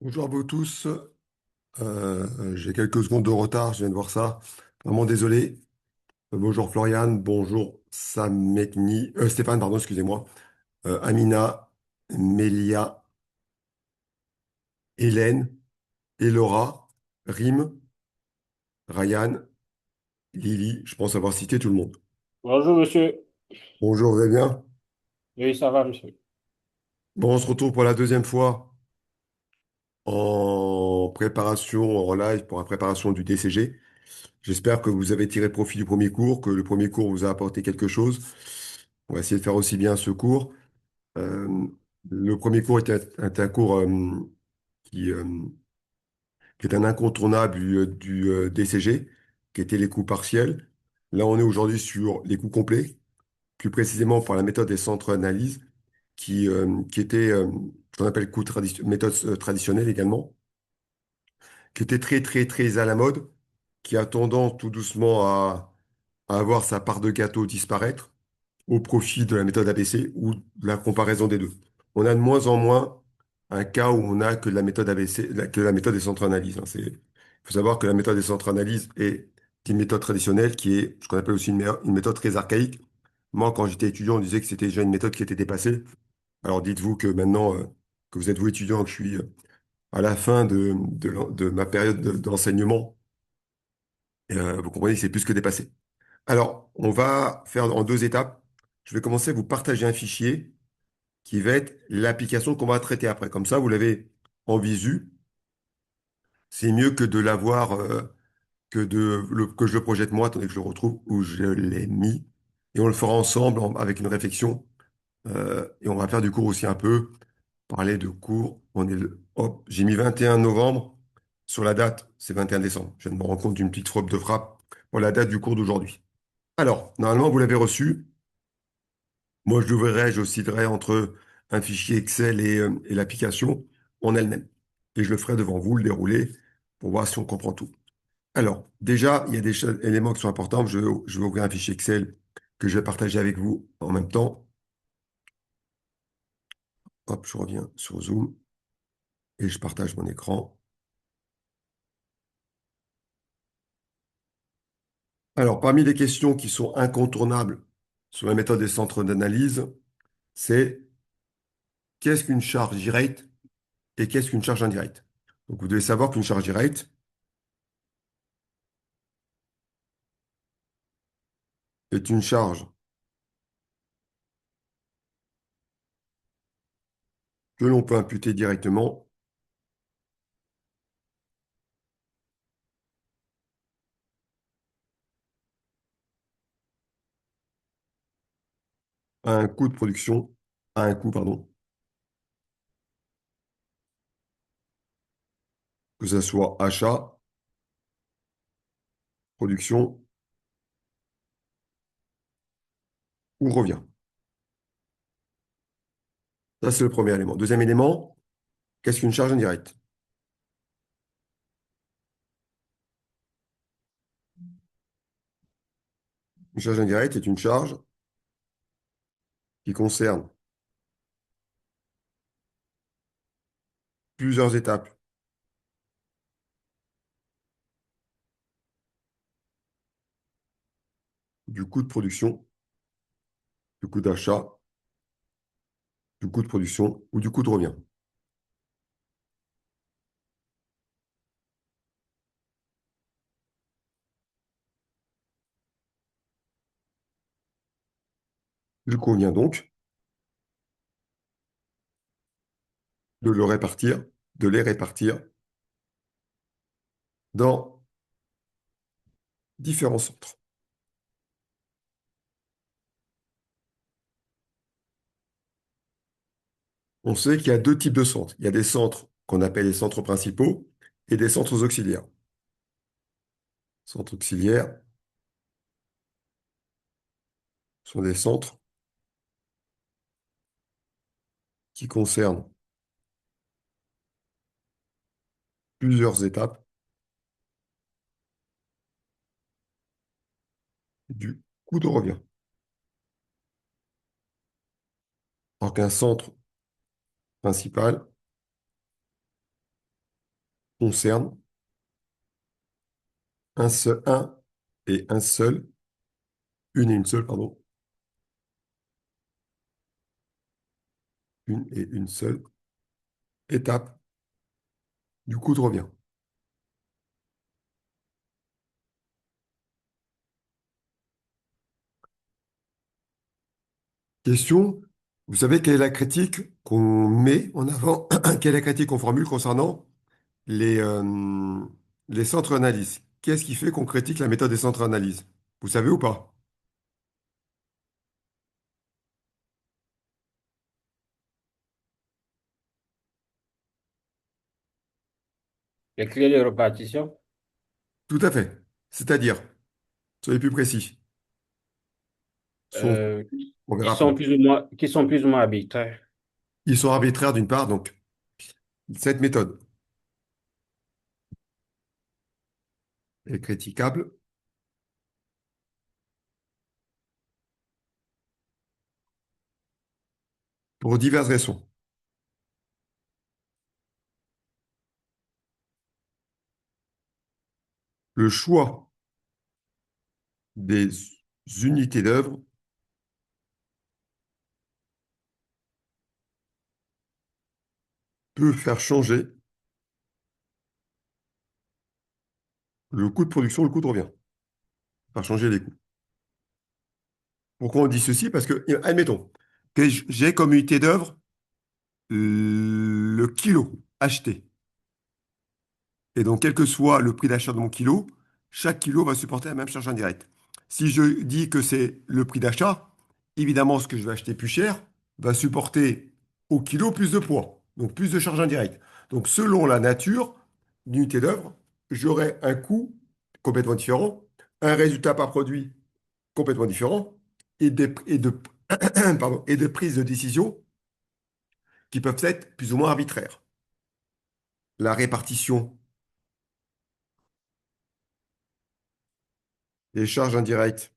Bonjour à vous tous. J'ai quelques secondes de retard, je viens de voir ça. Vraiment désolé. Bonjour Florian, bonjour Stéphane, pardon, excusez-moi. Amina, Mélia, Hélène, Elora, Rim, Ryan, Lily. Je pense avoir cité tout le monde. Bonjour, monsieur. Bonjour, vous allez bien? Oui, ça va, monsieur. Bon, on se retrouve pour la deuxième fois en préparation, en live pour la préparation du DCG. J'espère que vous avez tiré profit du premier cours, que le premier cours vous a apporté quelque chose. On va essayer de faire aussi bien ce cours. Euh, le premier cours était un cours qui, euh, qui est un incontournable du DCG, qui était les coûts partiels. Là, on est aujourd'hui sur les coûts complets, plus précisément par la méthode des centres d'analyse, qui était ce qu'on appelle méthode traditionnelle également, qui était très, très, très à la mode, qui a tendance tout doucement à avoir sa part de gâteau disparaître au profit de la méthode ABC ou de la comparaison des deux. On a de moins en moins un cas où on a que la méthode ABC, que la méthode des centres-analyse. Il faut savoir que la méthode des centres-analyse est une méthode traditionnelle qui est ce qu'on appelle aussi une méthode très archaïque. Moi, quand j'étais étudiant, on disait que c'était déjà une méthode qui était dépassée. Alors dites-vous que maintenant que vous êtes vous étudiant, que je suis à la fin de ma période d'enseignement, vous comprenez que c'est plus que dépassé. Alors, on va faire en deux étapes. Je vais commencer à vous partager un fichier qui va être l'application qu'on va traiter après. Comme ça, vous l'avez en visu. C'est mieux que de l'avoir, que je le projette moi, attendez que je le retrouve où je l'ai mis. Et on le fera ensemble avec une réflexion. Et on va faire du cours aussi un peu, parler de cours. Hop, j'ai mis 21 novembre. Sur la date, c'est 21 décembre. Je viens de me rendre compte d'une petite faute de frappe pour la date du cours d'aujourd'hui. Alors, normalement, vous l'avez reçu. Moi, je l'ouvrirai, j'oscillerai entre un fichier Excel et l'application en elle-même. Et je le ferai devant vous, le dérouler, pour voir si on comprend tout. Alors, déjà, il y a des éléments qui sont importants. Je vais ouvrir un fichier Excel que je vais partager avec vous en même temps. Hop, je reviens sur Zoom et je partage mon écran. Alors, parmi les questions qui sont incontournables sur la méthode des centres d'analyse, c'est qu'est-ce qu'une charge directe et qu'est-ce qu'une charge indirecte? Donc, vous devez savoir qu'une charge directe est une charge que l'on peut imputer directement à un coût de production, à un coût, pardon, que ce soit achat, production ou revient. Ça, c'est le premier élément. Deuxième élément, qu'est-ce qu'une charge indirecte? Une charge indirecte est une charge qui concerne plusieurs étapes du coût de production, du coût d'achat, du coût de production ou du coût de revient. Il convient donc de le répartir, de les répartir dans différents centres. On sait qu'il y a deux types de centres. Il y a des centres qu'on appelle les centres principaux et des centres auxiliaires. Centres auxiliaires sont des centres qui concernent plusieurs étapes du coût de revient. Alors qu'un centre principal concerne un et un seul, une et une seule, pardon, une et une seule étape du coût de revient. Question, vous savez quelle est la critique qu'on met en avant, quelle est la critique qu'on formule concernant les, euh, les centres d'analyse? Qu'est-ce qui fait qu'on critique la méthode des centres d'analyse? Vous savez ou pas? Les clés de répartition, Tout à fait. C'est-à-dire, soyez plus précis. Sont- euh, on verra après. qui sont plus ou moins arbitraires. Ils sont arbitraires d'une part, donc cette méthode est critiquable pour diverses raisons. Le choix des unités d'œuvre peut faire changer le coût de production, le coût de revient, faire changer les coûts. Pourquoi on dit ceci? Parce que, admettons, que j'ai comme unité d'œuvre le kilo acheté. Et donc, quel que soit le prix d'achat de mon kilo, chaque kilo va supporter la même charge indirecte. Si je dis que c'est le prix d'achat, évidemment, ce que je vais acheter plus cher va supporter au kilo plus de poids, donc plus de charge indirecte. Donc, selon la nature d'unité d'œuvre, j'aurai un coût complètement différent, un résultat par produit complètement différent pardon, et de prises de décision qui peuvent être plus ou moins arbitraires. La répartition des charges indirectes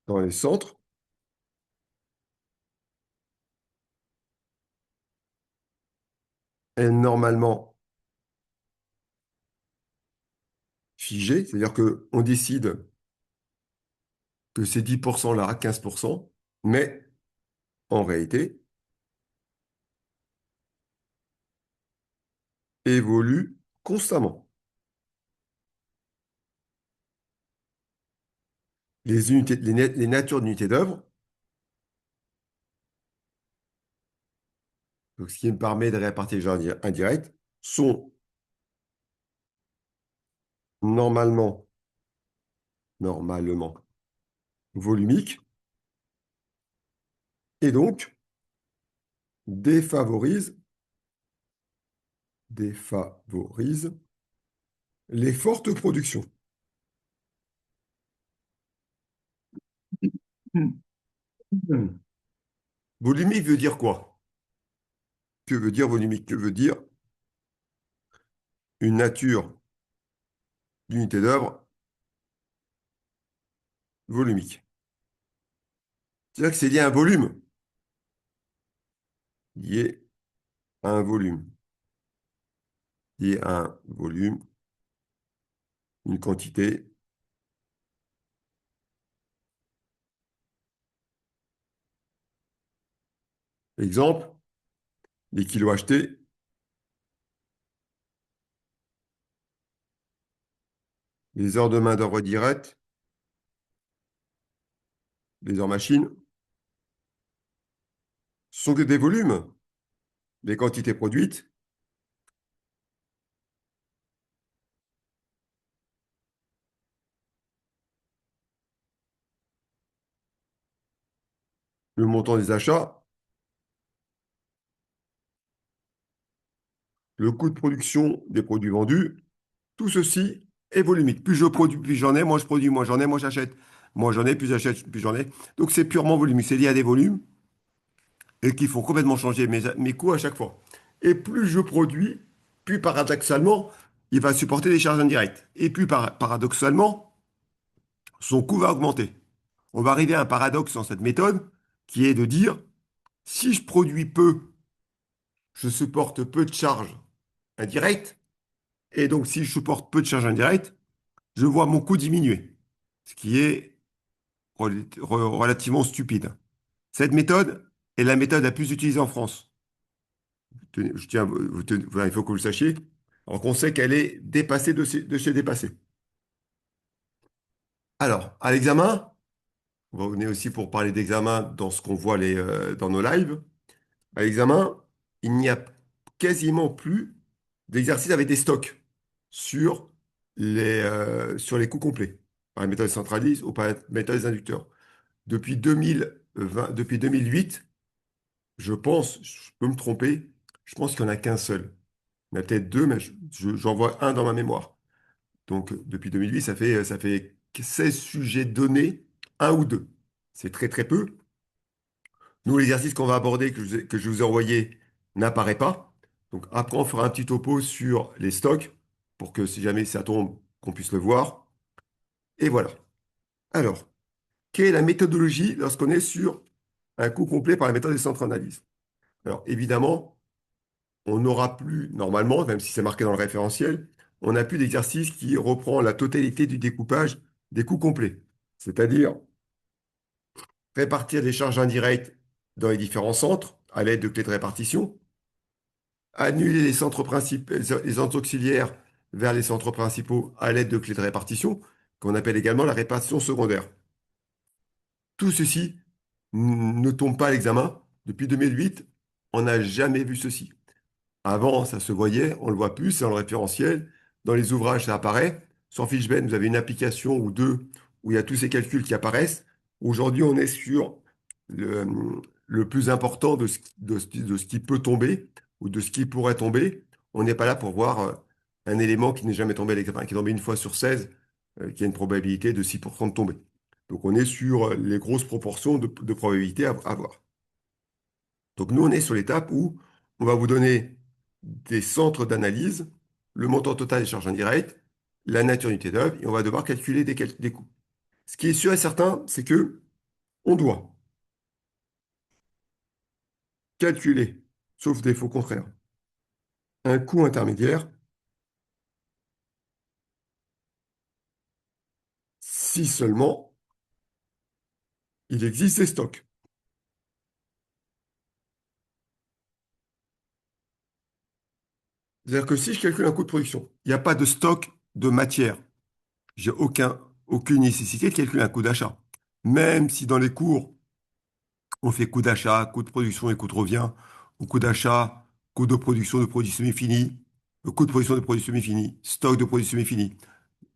dans les centres est normalement figée, c'est-à-dire qu'on décide que c'est 10% là à 15%, mais en réalité évolue constamment. Les natures d'unités d'œuvre, donc ce qui me permet de répartir les charges indirectes, sont normalement, normalement volumiques et donc défavorisent, défavorisent les fortes productions. Hmm. Volumique veut dire quoi? Que veut dire volumique? Que veut dire une nature d'unité d'œuvre volumique? C'est-à-dire que c'est lié à un volume, lié à un volume, lié à un volume, une quantité. Exemple, les kilos achetés, les heures de main-d'œuvre directe, les heures machines, sont que des volumes. Les quantités produites, le montant des achats, le coût de production des produits vendus, tout ceci est volumique. Plus je produis, plus j'en ai, moins je produis, moins j'en ai, moins j'achète. Moins j'en ai, plus j'achète, plus j'en ai. Donc c'est purement volumique. C'est lié à des volumes et qui font complètement changer mes coûts à chaque fois. Et plus je produis, plus paradoxalement, il va supporter des charges indirectes. Et plus paradoxalement, son coût va augmenter. On va arriver à un paradoxe dans cette méthode qui est de dire, si je produis peu je supporte peu de charges indirectes. Et donc, si je supporte peu de charges indirectes, je vois mon coût diminuer, ce qui est relativement stupide. Cette méthode est la méthode la plus utilisée en France. Je tiens, voilà, il faut que vous le sachiez. Alors qu'on sait qu'elle est dépassée de chez dépassée. Alors, à l'examen, on va revenir aussi pour parler d'examen dans ce qu'on voit dans nos lives. À l'examen, il n'y a quasiment plus d'exercices avec des stocks sur sur les coûts complets, par la méthode centraliste ou par la méthode des inducteurs. Depuis 2020, depuis 2008, je pense, je peux me tromper, je pense qu'il n'y en a qu'un seul. Il y en a peut-être deux, mais j'en vois un dans ma mémoire. Donc, depuis 2008, ça fait 16 sujets donnés, un ou deux. C'est très, très peu. Nous, l'exercice qu'on va aborder, que je vous ai envoyé, n'apparaît pas. Donc, après, on fera un petit topo sur les stocks pour que si jamais ça tombe, qu'on puisse le voir. Et voilà. Alors, quelle est la méthodologie lorsqu'on est sur un coût complet par la méthode des centres d'analyse? Alors, évidemment, on n'aura plus, normalement, même si c'est marqué dans le référentiel, on n'a plus d'exercice qui reprend la totalité du découpage des coûts complets. C'est-à-dire répartir des charges indirectes dans les différents centres à l'aide de clés de répartition, annuler les centres principaux, les centres auxiliaires vers les centres principaux à l'aide de clés de répartition, qu'on appelle également la répartition secondaire. Tout ceci ne tombe pas à l'examen. Depuis 2008, on n'a jamais vu ceci. Avant, ça se voyait, on le voit plus, c'est dans le référentiel. Dans les ouvrages, ça apparaît. Sur Fishben, vous avez une application ou deux où il y a tous ces calculs qui apparaissent. Aujourd'hui, on est sur le, le plus important de ce qui peut tomber ou de ce qui pourrait tomber. On n'est pas là pour voir un élément qui n'est jamais tombé à l'examen, qui est tombé une fois sur 16, qui a une probabilité de 6% de tomber. Donc, on est sur les grosses proportions de probabilité à voir. Donc nous, on est sur l'étape où on va vous donner des centres d'analyse, le montant total des charges indirectes, la nature unité d'œuvre, et on va devoir calculer des coûts. Ce qui est sûr et certain, c'est que on doit calculer, sauf défaut contraire, un coût intermédiaire si seulement il existe des stocks. C'est-à-dire que si je calcule un coût de production, il n'y a pas de stock de matière, j'ai aucune nécessité de calculer un coût d'achat. Même si dans les cours, on fait coût d'achat, coût de production et coût de revient. Au coût d'achat, coût de production de produits semi-finis, coût de production de produits semi-finis, stock de produits semi-finis,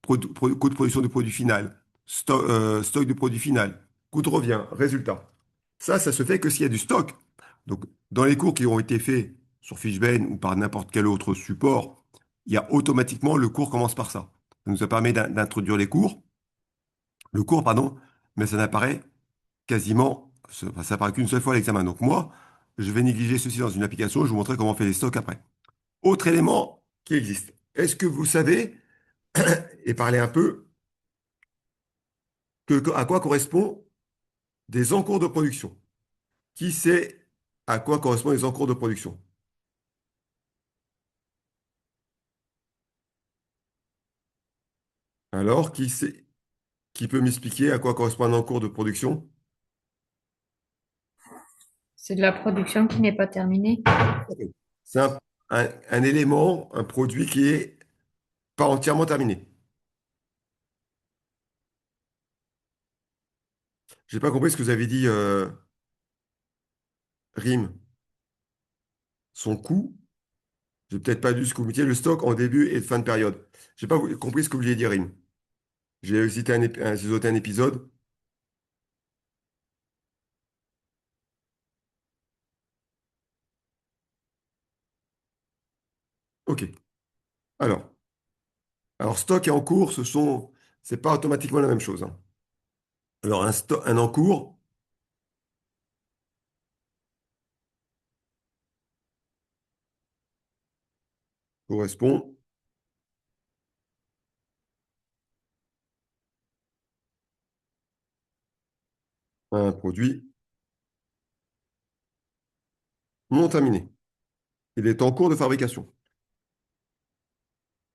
coût de production de produits final, stock de produits final, coût de revient, résultat. Ça se fait que s'il y a du stock. Donc, dans les cours qui ont été faits sur Fishben ou par n'importe quel autre support, il y a automatiquement le cours commence par ça. Ça nous permet d'introduire le cours, pardon, mais ça n'apparaît quasiment, ça apparaît qu'une seule fois à l'examen. Donc moi, je vais négliger ceci dans une application, je vous montrerai comment on fait les stocks après. Autre élément qui existe. Est-ce que vous savez, et parler un peu, à quoi correspond des encours de production? Qui sait à quoi correspondent les encours de production? Alors, qui peut m'expliquer à quoi correspond un encours de production? C'est de la production qui n'est pas terminée. Ok. C'est un élément, un produit qui est pas entièrement terminé. J'ai pas compris ce que vous avez dit, Rim. Son coût. J'ai peut-être pas lu ce que vous mettiez, le stock en début et fin de période. J'ai pas compris ce que vous vouliez dire, Rim. J'ai cité j'ai sauté un épisode. OK. Alors, stock et en cours, c'est pas automatiquement la même chose, hein. Alors, un en cours correspond à un produit non terminé. il est en cours de fabrication.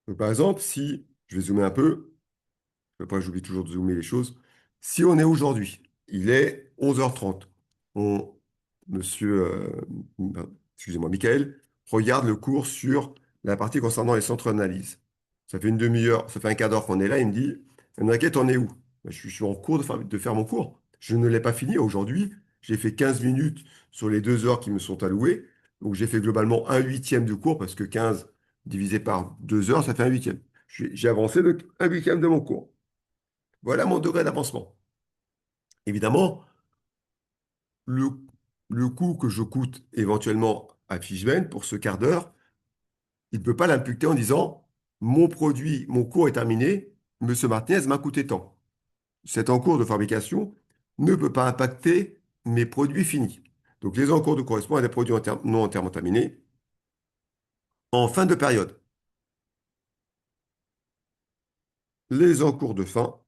Donc, par exemple, si, je vais zoomer un peu, après j'oublie toujours de zoomer les choses, si on est aujourd'hui, il est 11h30, on, monsieur, excusez-moi, Michael, regarde le cours sur la partie concernant les centres d'analyse. Ça fait une demi-heure, ça fait un quart d'heure qu'on est là, il me dit, T'inquiète, on est où? Ben, je suis en cours de faire mon cours. Je ne l'ai pas fini aujourd'hui. J'ai fait 15 minutes sur les 2 heures qui me sont allouées. Donc j'ai fait globalement un huitième du cours parce que 15 divisé par 2 heures, ça fait un huitième. J'ai avancé de un huitième de mon cours. Voilà mon degré d'avancement. Évidemment, le, le coût que je coûte éventuellement à Fishben pour ce quart d'heure, il ne peut pas l'imputer en disant mon produit, mon cours est terminé, Monsieur Martinez m'a coûté tant. Cet encours de fabrication ne peut pas impacter mes produits finis. Donc les encours de correspondent à des produits non entièrement terminés en fin de période. Les encours de fin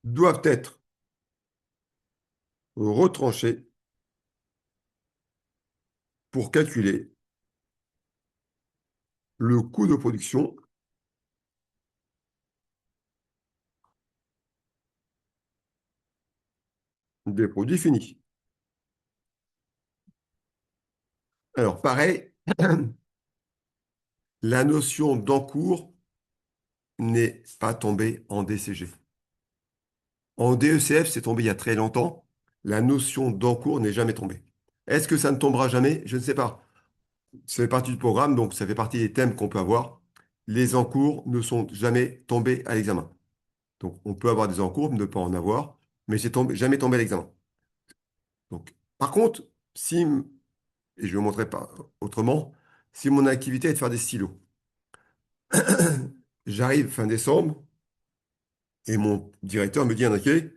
doivent être retranchés pour calculer le coût de production des produits finis. Alors, pareil, la notion d'encours n'est pas tombée en DCG. En DECF, c'est tombé il y a très longtemps. La notion d'encours n'est jamais tombée. Est-ce que ça ne tombera jamais? Je ne sais pas. Ça fait partie du programme, donc ça fait partie des thèmes qu'on peut avoir. Les encours ne sont jamais tombés à l'examen. Donc, on peut avoir des encours, ne pas en avoir, mais c'est jamais tombé à l'examen. Donc, par contre, si, et je vais vous montrer pas autrement, si mon activité est de faire des stylos, j'arrive fin décembre et mon directeur me dit, Enrique,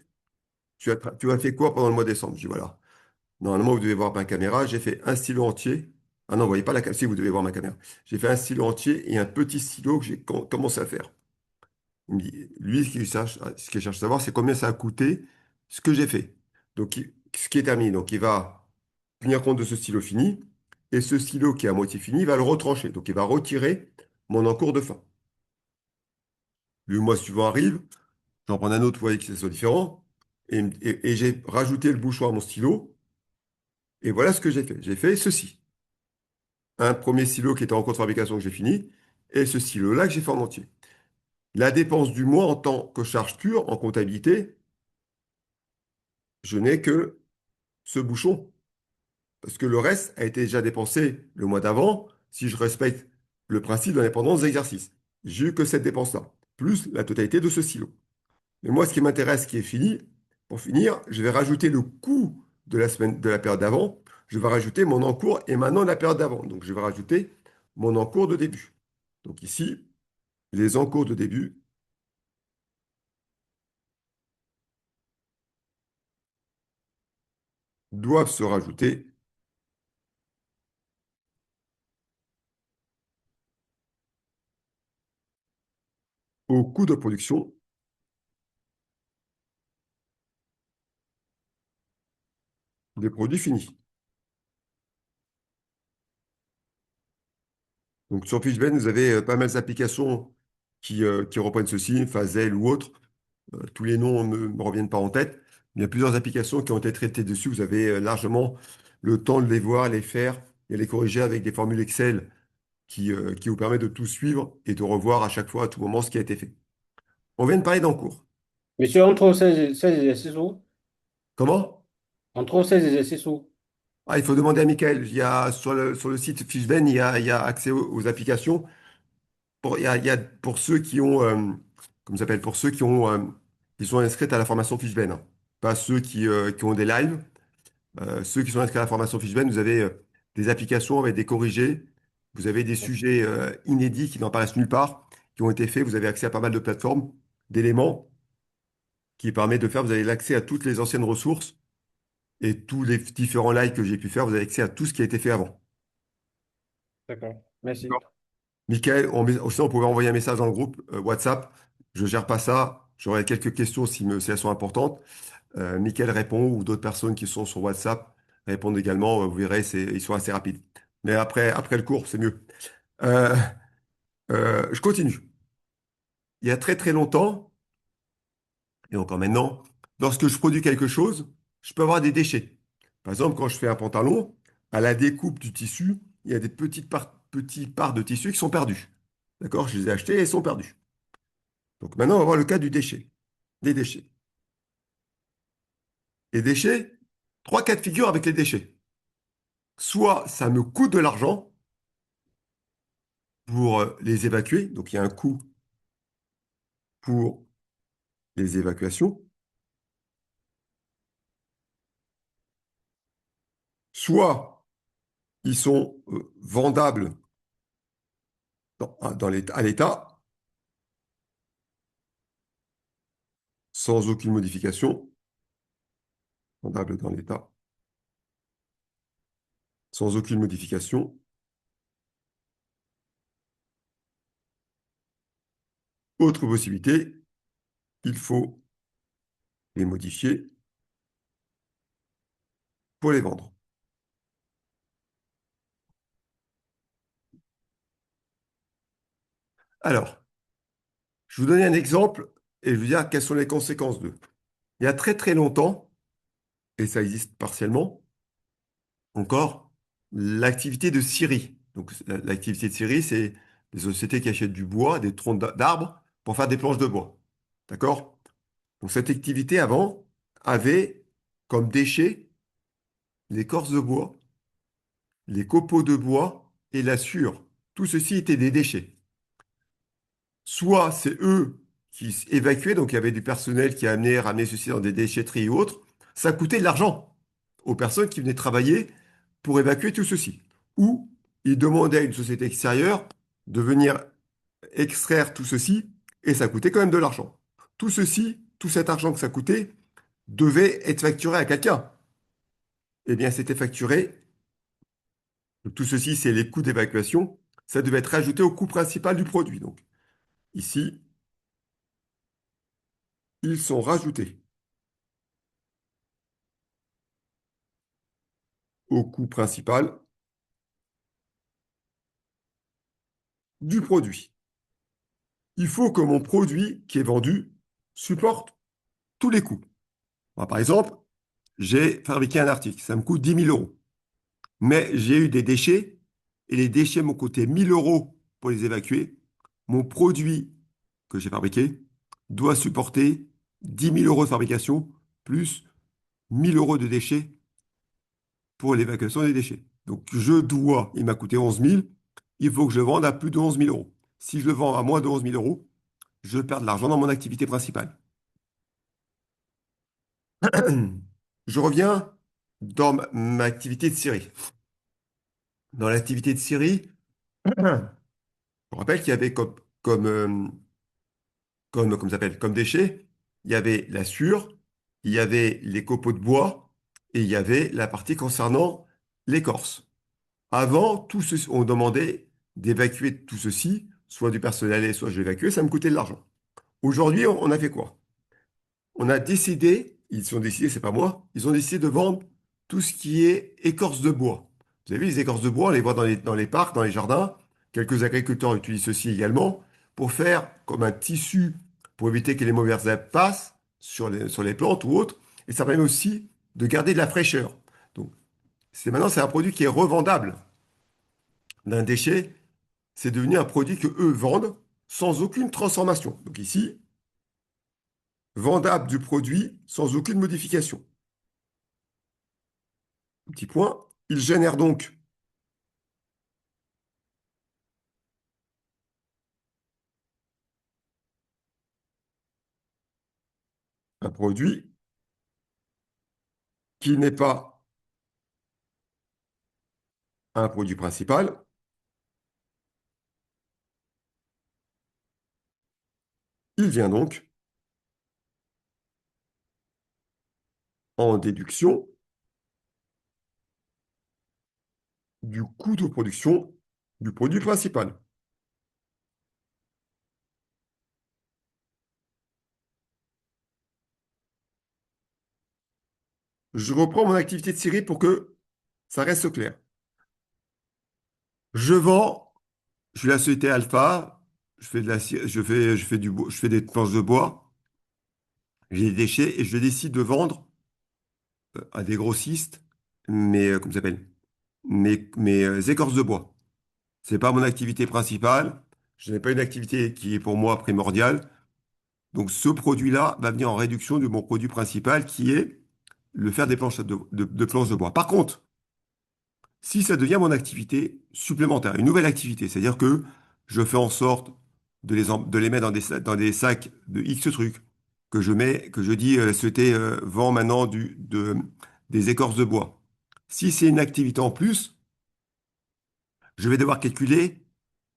tu as fait quoi pendant le mois de décembre? Je dis, voilà. Normalement, vous devez voir ma caméra. J'ai fait un stylo entier. Ah non, vous voyez pas la caméra. Si, vous devez voir ma caméra. J'ai fait un stylo entier et un petit stylo que j'ai commencé à faire. Il me dit, lui, ce qu'il cherche à savoir, c'est combien ça a coûté ce que j'ai fait. Donc, ce qui est terminé. Donc, il va tenir compte de ce stylo fini. Et ce stylo qui est à moitié fini, il va le retrancher. Donc, il va retirer mon encours de fin. Le mois suivant arrive. J'en prends un autre, vous voyez que c'est soit différent. Et j'ai rajouté le bouchon à mon stylo. Et voilà ce que j'ai fait. J'ai fait ceci. Un premier stylo qui était en cours de fabrication que j'ai fini, et ce stylo-là que j'ai fait en entier. La dépense du mois en tant que charge pure, en comptabilité, je n'ai que ce bouchon. Parce que le reste a été déjà dépensé le mois d'avant, si je respecte le principe de l'indépendance d'exercice. J'ai eu que cette dépense-là, plus la totalité de ce stylo. Mais moi, ce qui m'intéresse, qui est fini, pour finir, je vais rajouter le coût de la semaine, de la période d'avant. Je vais rajouter mon encours et maintenant la période d'avant. Donc, je vais rajouter mon encours de début. Donc ici, les encours de début doivent se rajouter au coût de production des produits finis. Donc sur Fishben, vous avez pas mal d'applications qui reprennent ceci, Fazel ou autres. Tous les noms ne me reviennent pas en tête. Il y a plusieurs applications qui ont été traitées dessus. Vous avez largement le temps de les voir, les faire et les corriger avec des formules Excel qui vous permettent de tout suivre et de revoir à chaque fois, à tout moment, ce qui a été fait. On vient de parler d'encours. Monsieur, on trouve ces exercices où? Comment? On trouve ces exercices où? Ah, il faut demander à Michael. Il y a, sur le site Fishben, il y a accès aux applications. Il y a pour ceux qui ont, comment ça s'appelle, pour ceux qui sont inscrits à la formation Fishben, hein. Pas ceux qui ont des lives. Ceux qui sont inscrits à la formation Fishben, vous avez des applications avec des corrigés. Vous avez des sujets inédits qui n'apparaissent nulle part, qui ont été faits. Vous avez accès à pas mal de plateformes, d'éléments qui permettent de faire. Vous avez l'accès à toutes les anciennes ressources et tous les différents lives que j'ai pu faire. Vous avez accès à tout ce qui a été fait avant. D'accord. Merci. D'accord. Michael, aussi, on pouvait envoyer un message dans le groupe WhatsApp. Je gère pas ça. J'aurai quelques questions si elles sont importantes. Michael répond ou d'autres personnes qui sont sur WhatsApp répondent également. Vous verrez, ils sont assez rapides. Mais après le cours, c'est mieux. Euh, je continue. Il y a très très longtemps, et encore maintenant, lorsque je produis quelque chose, je peux avoir des déchets. Par exemple, quand je fais un pantalon, à la découpe du tissu, il y a des petits parts de tissu qui sont perdus. D'accord? Je les ai achetés et ils sont perdus. Donc maintenant, on va voir le cas du déchet. Des déchets. Les déchets, trois cas de figure avec les déchets. Soit ça me coûte de l'argent pour les évacuer, donc il y a un coût pour les évacuations. Soit ils sont vendables à l'état, sans aucune modification, vendables dans l'état, sans aucune modification. Autre possibilité, il faut les modifier pour les vendre. Alors, je vais vous donner un exemple et je vais vous dire quelles sont les conséquences d'eux. Il y a très très longtemps, et ça existe partiellement encore, l'activité de scierie. Donc, l'activité de scierie, c'est des sociétés qui achètent du bois, des troncs d'arbres pour faire des planches de bois. D'accord? Donc, cette activité avant avait comme déchets l'écorce de bois, les copeaux de bois et la sciure. Tout ceci était des déchets. Soit c'est eux qui évacuaient, donc il y avait du personnel qui amenait, ramenait ceci dans des déchetteries ou autres. Ça coûtait de l'argent aux personnes qui venaient travailler pour évacuer tout ceci. Ou ils demandaient à une société extérieure de venir extraire tout ceci et ça coûtait quand même de l'argent. Tout ceci, tout cet argent que ça coûtait, devait être facturé à quelqu'un. Eh bien, c'était facturé. Donc, tout ceci, c'est les coûts d'évacuation. Ça devait être rajouté au coût principal du produit. Donc, ici, ils sont rajoutés au coût principal du produit. Il faut que mon produit qui est vendu supporte tous les coûts. Moi, par exemple, j'ai fabriqué un article, ça me coûte 10 000 euros. Mais j'ai eu des déchets et les déchets m'ont coûté 1 000 euros pour les évacuer. Mon produit que j'ai fabriqué doit supporter 10 000 euros de fabrication plus 1 000 euros de déchets pour l'évacuation des déchets. Donc il m'a coûté 11 000, il faut que je le vende à plus de 11 000 euros. Si je le vends à moins de 11 000 euros, je perds de l'argent dans mon activité principale. Je reviens dans ma activité de scierie. Dans l'activité de scierie, je rappelle qu'il y avait comme ça s'appelle, comme déchets, il y avait la sciure, il y avait les copeaux de bois et il y avait la partie concernant l'écorce. Avant, on demandait d'évacuer tout ceci, soit du personnel, soit je l'évacuais, ça me coûtait de l'argent. Aujourd'hui, on a fait quoi? On a décidé, ils ont décidé, c'est pas moi, ils ont décidé de vendre tout ce qui est écorce de bois. Vous avez vu, les écorces de bois, on les voit dans les parcs, dans les jardins. Quelques agriculteurs utilisent ceci également pour faire comme un tissu pour éviter que les mauvaises herbes passent sur les plantes ou autres. Et ça permet aussi de garder de la fraîcheur. Donc, c'est un produit qui est revendable. D'un déchet, c'est devenu un produit que eux vendent sans aucune transformation. Donc ici, vendable du produit sans aucune modification. Petit point. Il génère donc un produit qui n'est pas un produit principal. Il vient donc en déduction du coût de production du produit principal. Je reprends mon activité de scierie pour que Ça reste clair. Je vends, je suis la société Alpha, je fais de la, je fais je fais des planches de bois, j'ai des déchets et je décide de vendre à des grossistes, comment ça s'appelle? Mes écorces de bois. C'est pas mon activité principale. Je n'ai pas une activité qui est pour moi primordiale. Donc ce produit-là va venir en réduction de mon produit principal qui est le faire des planches de planches de bois. Par contre, si ça devient mon activité supplémentaire, une nouvelle activité, c'est-à-dire que je fais en sorte de les mettre dans des sacs de X trucs, que je dis, souhaiter vend maintenant des écorces de bois. Si c'est une activité en plus, je vais devoir calculer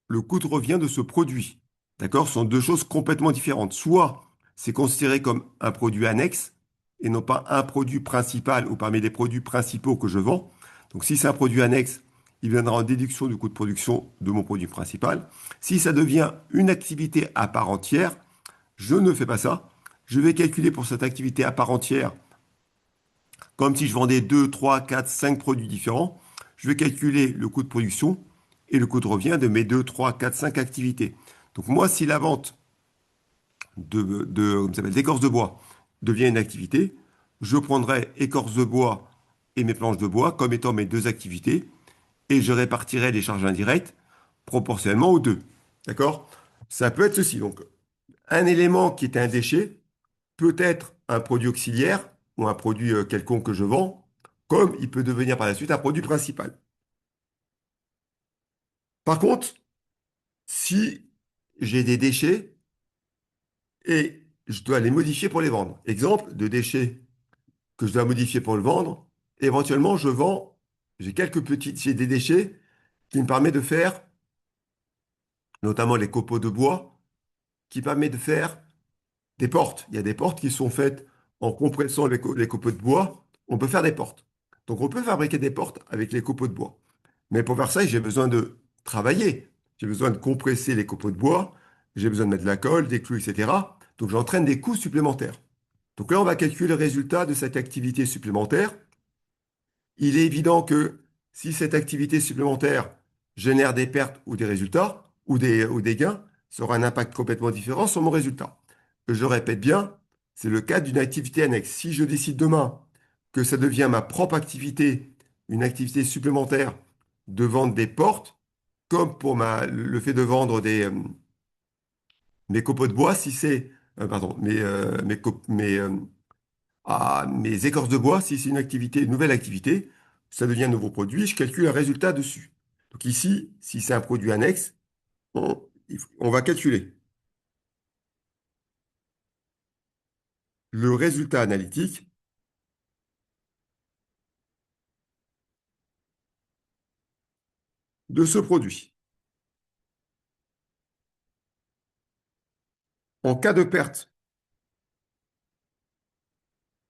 le coût de revient de ce produit. D'accord? Ce sont deux choses complètement différentes. Soit c'est considéré comme un produit annexe et non pas un produit principal ou parmi les produits principaux que je vends. Donc si c'est un produit annexe, il viendra en déduction du coût de production de mon produit principal. Si ça devient une activité à part entière, je ne fais pas ça. Je vais calculer pour cette activité à part entière comme si je vendais 2, 3, 4, 5 produits différents. Je vais calculer le coût de production et le coût de revient de mes 2, 3, 4, 5 activités. Donc moi, si la vente comme ça s'appelle, d'écorce de bois devient une activité, je prendrai écorce de bois et mes planches de bois comme étant mes deux activités et je répartirai les charges indirectes proportionnellement aux deux. D'accord? Ça peut être ceci. Donc, un élément qui est un déchet peut être un produit auxiliaire ou un produit quelconque que je vends, comme il peut devenir par la suite un produit principal. Par contre, si j'ai des déchets et je dois les modifier pour les vendre, exemple de déchets que je dois modifier pour le vendre, éventuellement j'ai des déchets qui me permettent de faire, notamment les copeaux de bois, qui permettent de faire des portes. Il y a des portes qui sont faites en compressant les copeaux de bois. On peut faire des portes. Donc on peut fabriquer des portes avec les copeaux de bois. Mais pour faire ça, j'ai besoin de travailler. J'ai besoin de compresser les copeaux de bois. J'ai besoin de mettre de la colle, des clous, etc. Donc j'entraîne des coûts supplémentaires. Donc là, on va calculer le résultat de cette activité supplémentaire. Il est évident que si cette activité supplémentaire génère des pertes ou des résultats, ou des gains, ça aura un impact complètement différent sur mon résultat. Je répète bien, c'est le cas d'une activité annexe. Si je décide demain que ça devient ma propre activité, une activité supplémentaire de vendre des portes, comme pour le fait de vendre mes copeaux de bois, si c'est, pardon, mes écorces de bois, si c'est une activité, une nouvelle activité, ça devient un nouveau produit, je calcule un résultat dessus. Donc ici, si c'est un produit annexe, on va calculer le résultat analytique de ce produit. En cas de perte,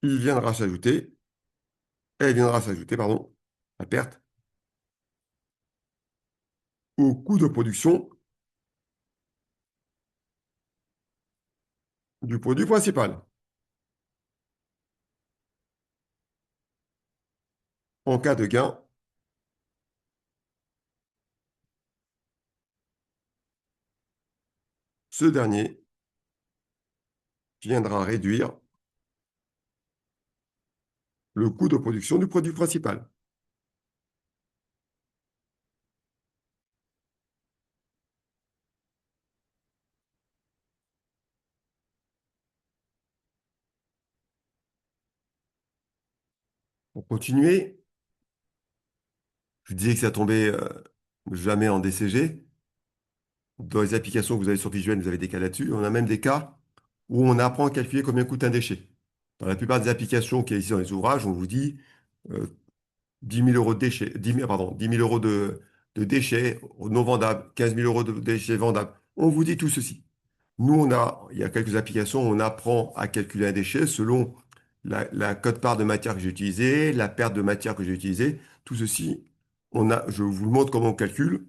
il viendra s'ajouter, elle viendra s'ajouter, pardon, la perte au coût de production du produit principal. En cas de gain, ce dernier viendra réduire le coût de production du produit principal. Pour continuer, je disais que ça tombait jamais en DCG. Dans les applications que vous avez sur Visuel, vous avez des cas là-dessus. On a même des cas où on apprend à calculer combien coûte un déchet. Dans la plupart des applications qui existent dans les ouvrages, on vous dit euh, 10 000 euros de déchets, 10 000, pardon, 10 000 euros de déchets non vendables, 15 000 euros de déchets vendables. On vous dit tout ceci. Nous, il y a quelques applications où on apprend à calculer un déchet selon la quote-part de matière que j'ai utilisée, la perte de matière que j'ai utilisée. Tout ceci, je vous le montre comment on calcule,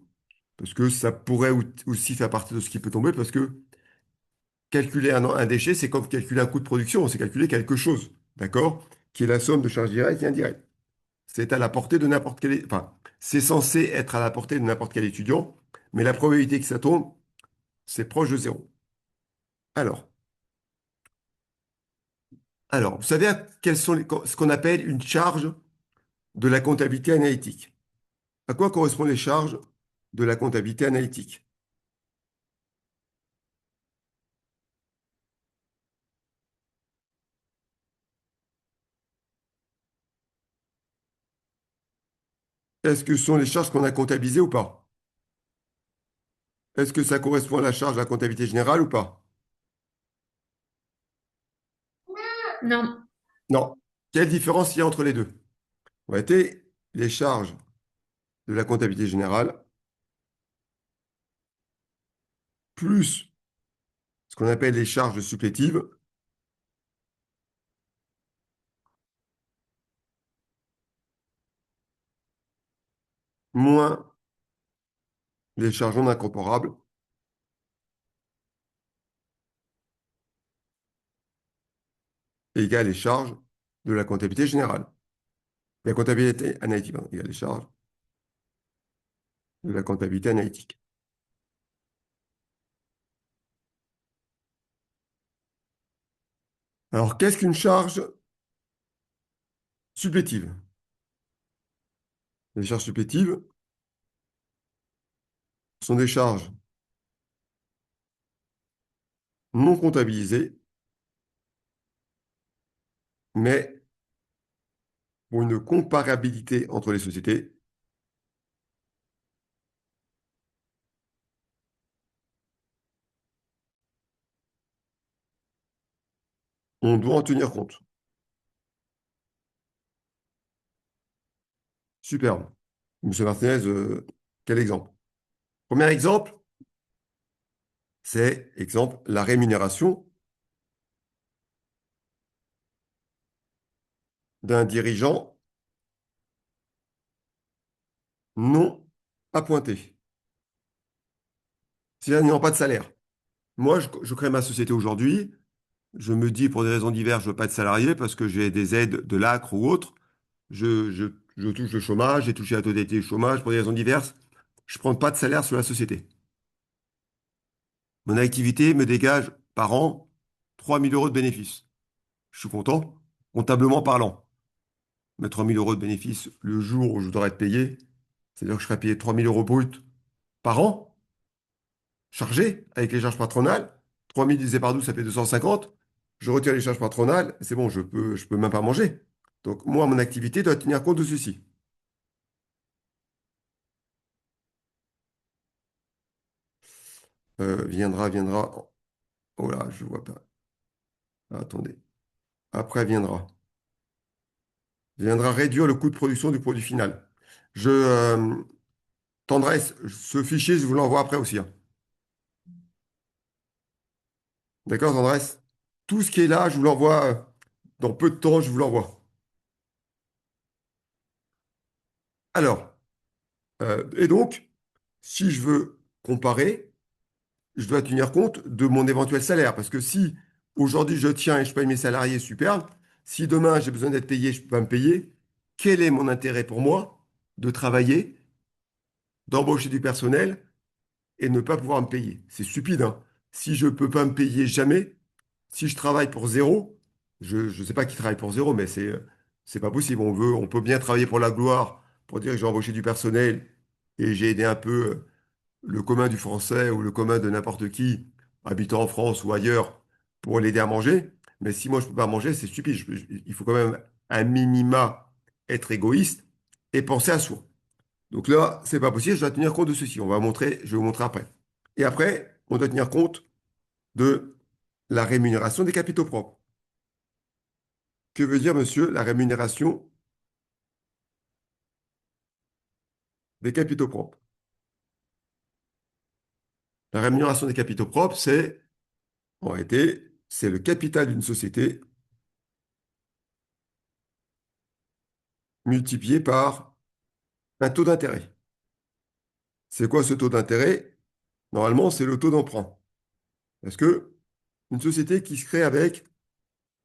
parce que ça pourrait aussi faire partie de ce qui peut tomber, parce que calculer un déchet, c'est comme calculer un coût de production, c'est calculer quelque chose, d'accord? Qui est la somme de charges directes et indirectes. c'est à la portée de n'importe quel, enfin, c'est censé être à la portée de n'importe quel étudiant, mais la probabilité que ça tombe, c'est proche de zéro. Alors, vous savez quelles sont ce qu'on appelle une charge de la comptabilité analytique. À quoi correspondent les charges de la comptabilité analytique? Est-ce que ce sont les charges qu'on a comptabilisées ou pas? Est-ce que ça correspond à la charge de la comptabilité générale ou pas? Non. Non. Quelle différence il y a entre les deux? En réalité, les charges de la comptabilité générale, plus ce qu'on appelle les charges supplétives, moins les charges non incorporables, égale les charges de la comptabilité générale. La comptabilité analytique, pardon, égale les charges de la comptabilité analytique. Alors, qu'est-ce qu'une charge supplétive? Les charges supplétives sont des charges non comptabilisées, mais pour une comparabilité entre les sociétés, on doit en tenir compte. Superbe. Monsieur Martinez, quel exemple? Premier exemple, c'est, exemple, la rémunération d'un dirigeant non appointé. C'est-à-dire n'ayant pas de salaire. Moi, je crée ma société aujourd'hui. Je me dis, pour des raisons diverses, je ne veux pas être salarié parce que j'ai des aides de l'ACRE ou autre. Je touche le chômage, j'ai touché la totalité du chômage pour des raisons diverses. Je ne prends pas de salaire sur la société. Mon activité me dégage par an 3 000 € de bénéfices. Je suis content, comptablement parlant. Mais 3 000 € de bénéfices le jour où je devrais être payé, c'est-à-dire que je serais payé 3 000 € bruts par an, chargé avec les charges patronales. 3 000 divisé par 12, ça fait 250. Je retire les charges patronales, c'est bon, je peux même pas manger. Donc, moi, mon activité doit tenir compte de ceci. Viendra. Oh là, je vois pas. Attendez. Après viendra réduire le coût de production du produit final. Je, Tendresse, ce fichier, je vous l'envoie après aussi, hein. D'accord, Tendresse? Tout ce qui est là, je vous l'envoie dans peu de temps, je vous l'envoie. Alors, et donc, si je veux comparer, je dois tenir compte de mon éventuel salaire. Parce que si aujourd'hui je tiens et je paye mes salariés, super. Si demain j'ai besoin d'être payé, je ne peux pas me payer, quel est mon intérêt pour moi de travailler, d'embaucher du personnel et ne pas pouvoir me payer? C'est stupide, hein. Si je ne peux pas me payer jamais, si je travaille pour zéro, je ne sais pas qui travaille pour zéro, mais c'est pas possible. On peut bien travailler pour la gloire, pour dire que j'ai embauché du personnel et j'ai aidé un peu le commun du français ou le commun de n'importe qui habitant en France ou ailleurs pour l'aider à manger. Mais si moi je peux pas manger, c'est stupide. Il faut quand même un minima être égoïste et penser à soi. Donc là, c'est pas possible. Je dois tenir compte de ceci. Je vais vous montrer après. Et après, on doit tenir compte de la rémunération des capitaux propres. Que veut dire, monsieur, la rémunération des capitaux propres? La rémunération des capitaux propres, c'est, en réalité, c'est le capital d'une société multiplié par un taux d'intérêt. C'est quoi ce taux d'intérêt? Normalement, c'est le taux d'emprunt. Parce que une société qui se crée avec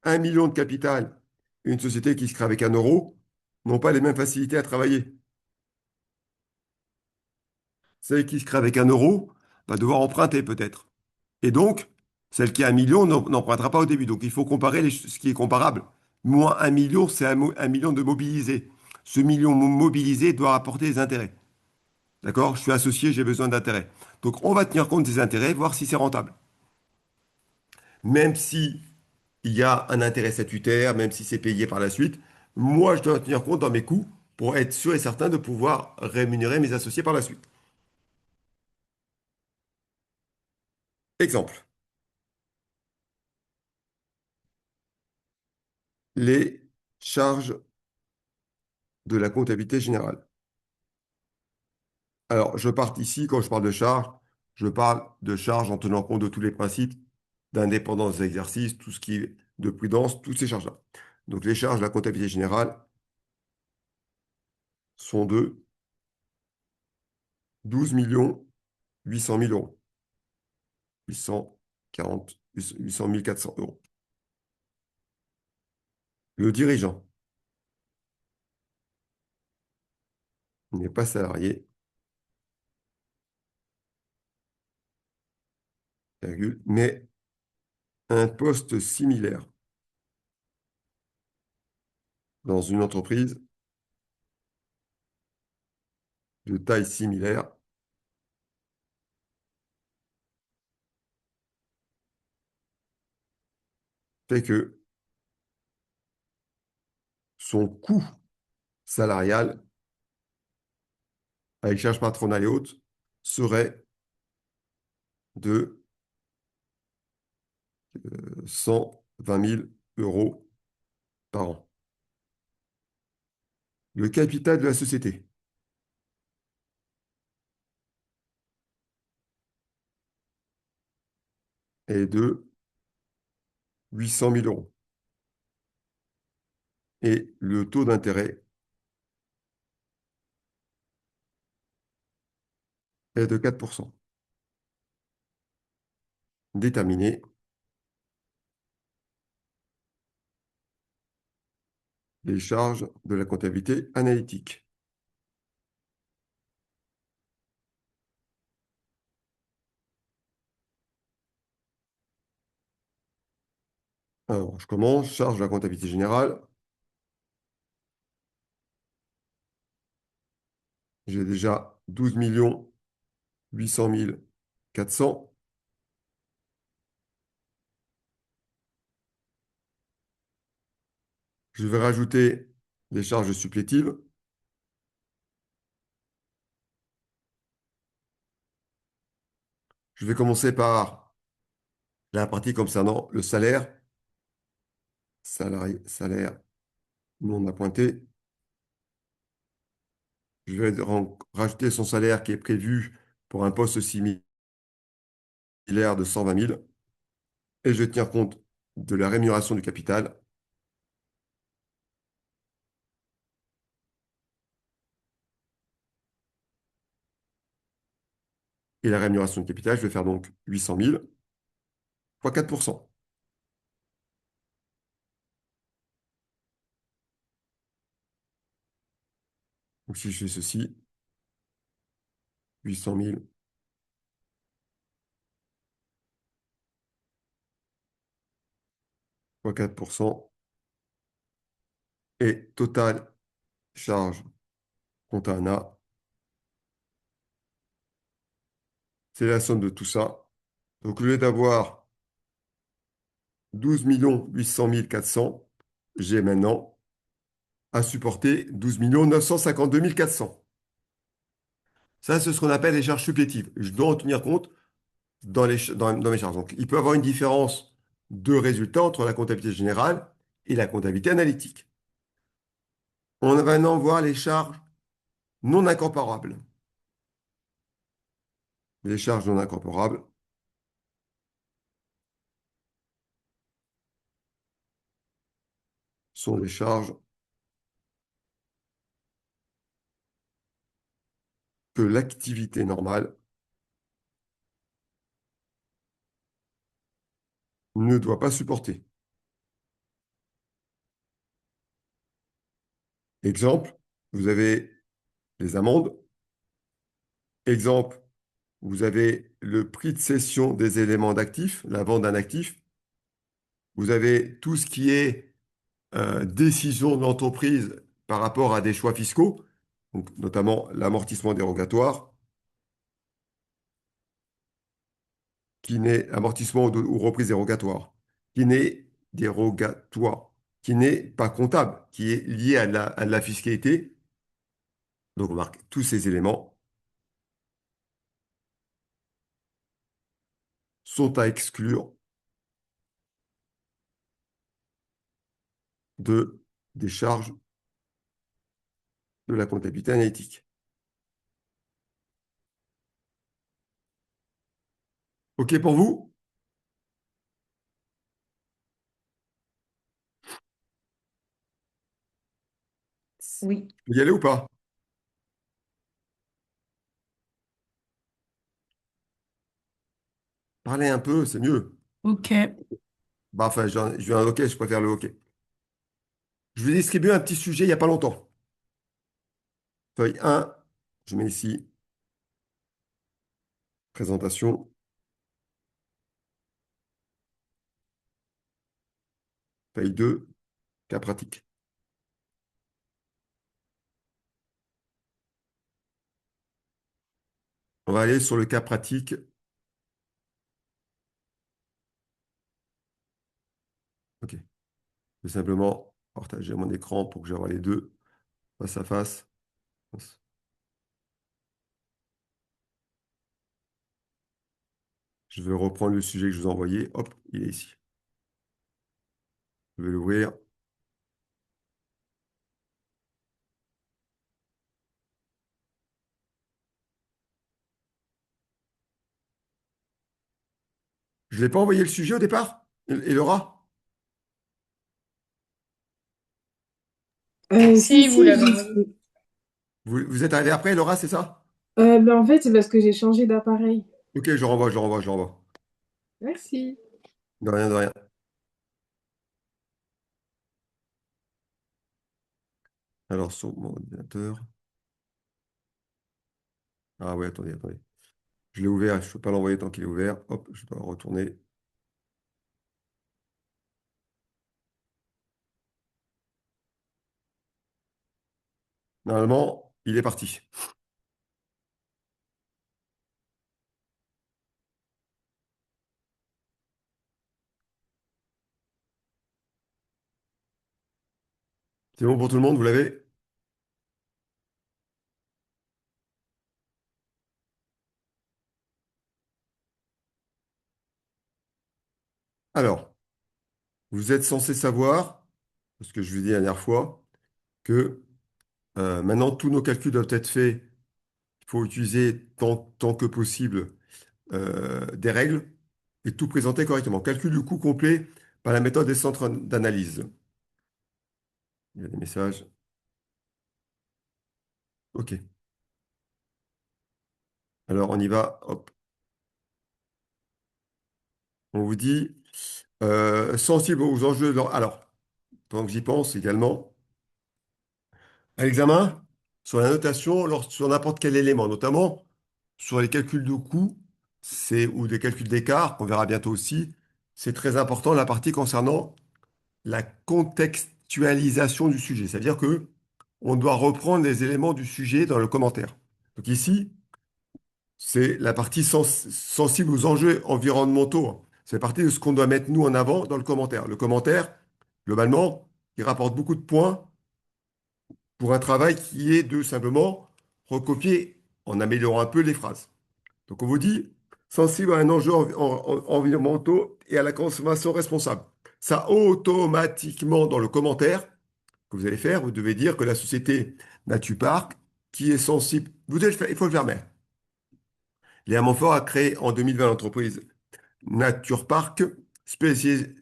1 million de capital et une société qui se crée avec 1 euro, n'ont pas les mêmes facilités à travailler. Celle qui se crée avec 1 euro va devoir emprunter peut-être. Et donc, celle qui a 1 million n'empruntera pas au début. Donc, il faut comparer ce qui est comparable. Moins 1 million, c'est 1 million de mobilisés. Ce million mobilisé doit rapporter des intérêts. D'accord? Je suis associé, j'ai besoin d'intérêts. Donc, on va tenir compte des intérêts, voir si c'est rentable. Même si il y a un intérêt statutaire, même si c'est payé par la suite, moi, je dois tenir compte dans mes coûts pour être sûr et certain de pouvoir rémunérer mes associés par la suite. Exemple, les charges de la comptabilité générale. Alors, je pars ici, quand je parle de charges, je parle de charges en tenant compte de tous les principes d'indépendance des exercices, tout ce qui est de prudence, toutes ces charges-là. Donc, les charges de la comptabilité générale sont de 12 800 000 euros. 840, 800 400 euros. Le dirigeant n'est pas salarié, virgule, mais un poste similaire dans une entreprise de taille similaire fait que son coût salarial, avec charges patronales et autres, serait de 120 000 euros par an. Le capital de la société est de 800 000 euros. Et le taux d'intérêt est de 4%. Déterminer les charges de la comptabilité analytique. Alors, je commence. Charge de la comptabilité générale. J'ai déjà 12 800 400. Je vais rajouter les charges supplétives. Je vais commencer par la partie concernant le salaire. Salaire non appointé. Je vais rajouter son salaire qui est prévu pour un poste similaire de 120 000. Et je vais tenir compte de la rémunération du capital. Et la rémunération du capital, je vais faire donc 800 000 fois 4%. Donc si je fais ceci, 800 000 fois 4%, et total charge compte à ANA, c'est la somme de tout ça. Donc au lieu d'avoir 12 800 400, j'ai maintenant à supporter 12 952 400. Ça, c'est ce qu'on appelle les charges supplétives. Je dois en tenir compte dans mes charges. Donc, il peut y avoir une différence de résultat entre la comptabilité générale et la comptabilité analytique. On va maintenant voir les charges non incorporables. Les charges non incorporables sont les charges que l'activité normale ne doit pas supporter. Exemple, vous avez les amendes. Exemple, vous avez le prix de cession des éléments d'actifs, la vente d'un actif. Vous avez tout ce qui est décision de l'entreprise par rapport à des choix fiscaux, donc notamment l'amortissement dérogatoire, qui n'est amortissement ou reprise dérogatoire, qui n'est dérogatoire, qui n'est pas comptable, qui est lié à la fiscalité. Donc, on marque tous ces éléments sont à exclure de, des charges de la comptabilité analytique. OK pour vous? Oui. Vous y allez ou pas? Parlez un peu, c'est mieux. Ok. Bah, enfin, je veux un OK, je préfère le OK. Je vous ai distribué un petit sujet il n'y a pas longtemps. Feuille 1, je mets ici présentation. Feuille 2, cas pratique. On va aller sur le cas pratique. OK. Je vais simplement partager mon écran pour que je vois les deux face à face. Je vais reprendre le sujet que je vous ai envoyé. Hop, il est ici. Je vais l'ouvrir. Je ne l'ai pas envoyé le sujet au départ? Et Laura? Si, vous Si, l'avez envoyé. Vous êtes arrivé après, Laura, c'est ça? ben en fait, c'est parce que j'ai changé d'appareil. OK, je renvoie, je renvoie, je renvoie. Merci. De rien, de rien. Alors, sur mon ordinateur. Ah ouais, attendez, attendez. Je l'ai ouvert, je ne peux pas l'envoyer tant qu'il est ouvert. Hop, je dois retourner. Normalement, il est parti. C'est bon pour tout le monde, vous l'avez? Alors, vous êtes censé savoir, parce que je vous ai dit la dernière fois, que maintenant tous nos calculs doivent être faits. Il faut utiliser tant que possible des règles et tout présenter correctement. Calcul du coût complet par la méthode des centres d'analyse. Il y a des messages. OK. Alors, on y va. Hop. On vous dit sensible aux enjeux. Alors, pendant que j'y pense également, à l'examen, sur la notation, sur n'importe quel élément, notamment sur les calculs de coûts, ou des calculs d'écart, qu'on verra bientôt aussi, c'est très important la partie concernant la contextualisation du sujet. C'est-à-dire que on doit reprendre les éléments du sujet dans le commentaire. Donc ici, c'est la partie sensible aux enjeux environnementaux. C'est partie de ce qu'on doit mettre nous en avant dans le commentaire. Le commentaire, globalement, il rapporte beaucoup de points pour un travail qui est de simplement recopier en améliorant un peu les phrases. Donc on vous dit sensible à un enjeu environnementaux et à la consommation responsable. Ça, automatiquement, dans le commentaire que vous allez faire, vous devez dire que la société Natupark, qui est sensible, vous devez le faire, il faut le faire, mais Léa Montfort a créé en 2020 l'entreprise Nature Park, spécialisée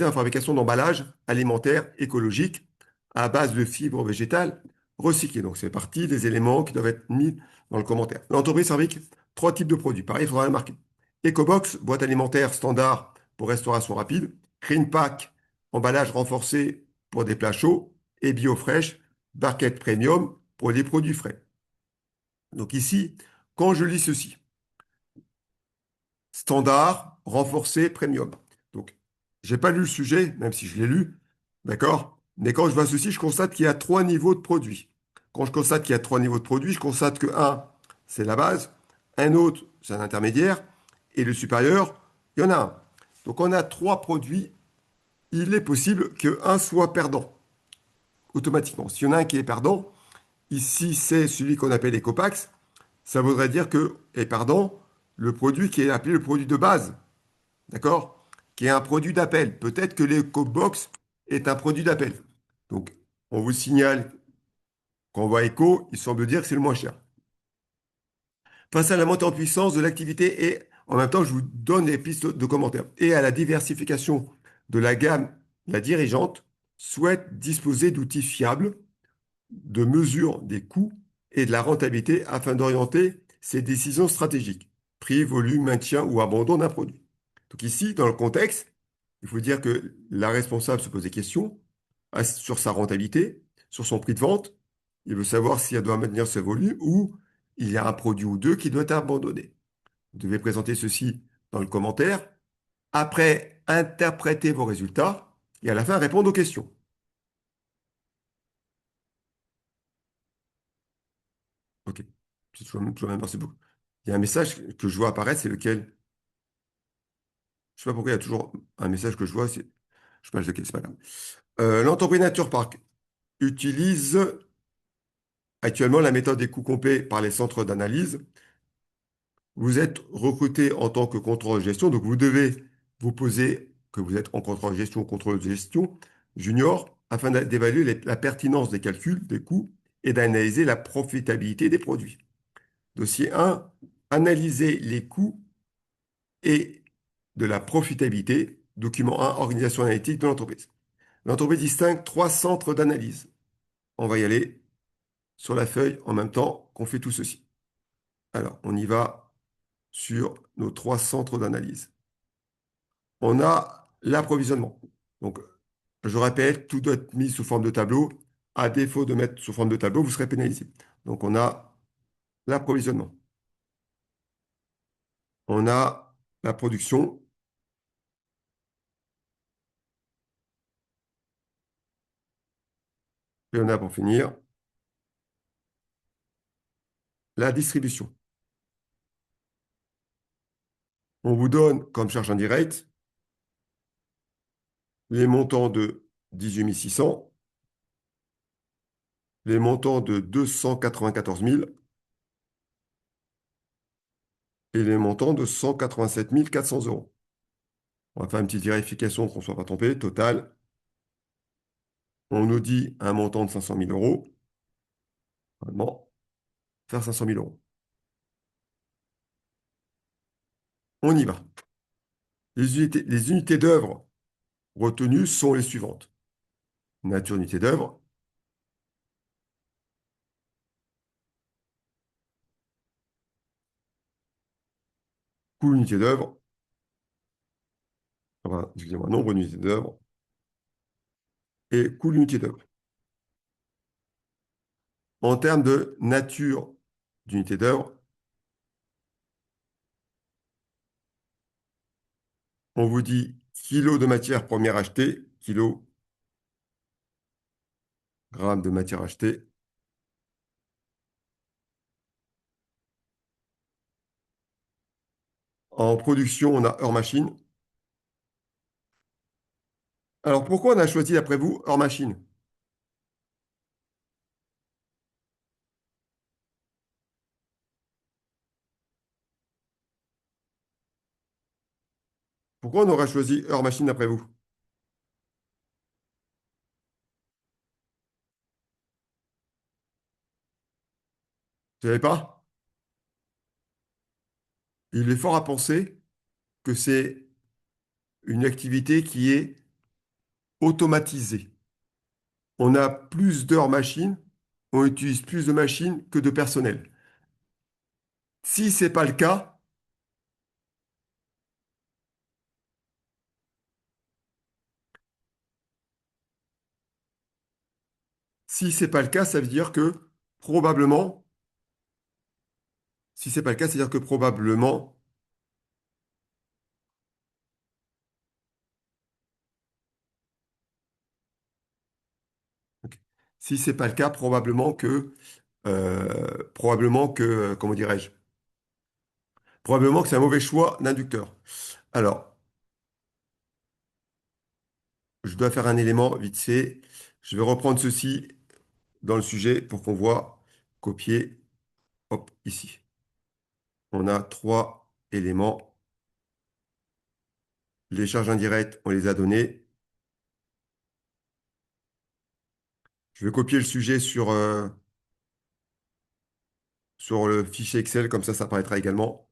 en la fabrication d'emballages alimentaires écologiques à base de fibres végétales recyclées. Donc, c'est partie des éléments qui doivent être mis dans le commentaire. L'entreprise fabrique trois types de produits. Pareil, il faudra le marquer. EcoBox, boîte alimentaire standard pour restauration rapide. Green Pack, emballage renforcé pour des plats chauds. Et BioFresh, barquette premium pour les produits frais. Donc ici, quand je lis ceci, standard, renforcé, premium. Donc, j'ai pas lu le sujet, même si je l'ai lu, d'accord? Mais quand je vois ceci, je constate qu'il y a trois niveaux de produits. Quand je constate qu'il y a trois niveaux de produits, je constate que un, c'est la base, un autre, c'est un intermédiaire, et le supérieur, il y en a un. Donc, on a trois produits. Il est possible qu'un soit perdant, automatiquement. S'il y en a un qui est perdant, ici, c'est celui qu'on appelle Ecopax. Ça voudrait dire que est perdant le produit qui est appelé le produit de base. D'accord? Qui est un produit d'appel. Peut-être que l'EcoBox est un produit d'appel. Donc, on vous signale qu'on voit Eco, il semble dire que c'est le moins cher. Face à la montée en puissance de l'activité et en même temps, je vous donne des pistes de commentaires. Et à la diversification de la gamme, la dirigeante souhaite disposer d'outils fiables de mesure des coûts et de la rentabilité afin d'orienter ses décisions stratégiques, prix, volume, maintien ou abandon d'un produit. Donc ici, dans le contexte, il faut dire que la responsable se pose des questions sur sa rentabilité, sur son prix de vente. Il veut savoir si elle doit maintenir ce volume ou il y a un produit ou deux qui doit être abandonné. Vous devez présenter ceci dans le commentaire. Après, interpréter vos résultats et à la fin, répondre aux questions. OK. C'est toujours même, merci beaucoup. Il y a un message que je vois apparaître, c'est lequel? Je sais pas pourquoi il y a toujours un message que je vois, je sais pas lequel, c'est pas grave. L'entreprise Nature Park utilise actuellement la méthode des coûts complets par les centres d'analyse. Vous êtes recruté en tant que contrôleur de gestion, donc vous devez vous poser que vous êtes en contrôle de gestion ou contrôleur de gestion junior afin d'évaluer la pertinence des calculs des coûts et d'analyser la profitabilité des produits. Dossier 1, analyser les coûts et de la profitabilité. Document 1, organisation analytique de l'entreprise. L'entreprise distingue trois centres d'analyse. On va y aller sur la feuille en même temps qu'on fait tout ceci. Alors, on y va sur nos trois centres d'analyse. On a l'approvisionnement. Donc, je répète, tout doit être mis sous forme de tableau. À défaut de mettre sous forme de tableau, vous serez pénalisé. Donc, on a l'approvisionnement. On a la production. Et on a, pour finir, la distribution. On vous donne, comme charge indirecte, les montants de 18 600, les montants de 294 000 et les montants de 187 400 euros. On va faire une petite vérification qu'on ne soit pas trompé. Total, on nous dit un montant de 500 000 euros. Vraiment, faire 500 000 euros. On y va. Les unités d'œuvre retenues sont les suivantes. Nature unité d'œuvre, coût unité d'œuvre, enfin, excusez-moi, nombre d'unités d'œuvre et coût l'unité d'œuvre. En termes de nature d'unité d'œuvre, on vous dit kilo de matière première achetée, kilo, gramme de matière achetée. En production, on a heure machine. Alors pourquoi on a choisi, après vous, heure machine? Pourquoi on aurait choisi heure machine après vous? Vous savez pas? Il est fort à penser que c'est une activité qui est automatisée. On a plus d'heures machines, on utilise plus de machines que de personnel. Si ce n'est pas le cas, Si c'est pas le cas, ça veut dire que probablement, si c'est pas le cas, c'est-à-dire que probablement, ok. Si c'est pas le cas, comment dirais-je? Probablement que c'est un mauvais choix d'inducteur. Alors, je dois faire un élément vite fait. Je vais reprendre ceci dans le sujet pour qu'on voit copier. Hop, ici. On a trois éléments. Les charges indirectes, on les a données. Je vais copier le sujet sur le fichier Excel, comme ça apparaîtra également.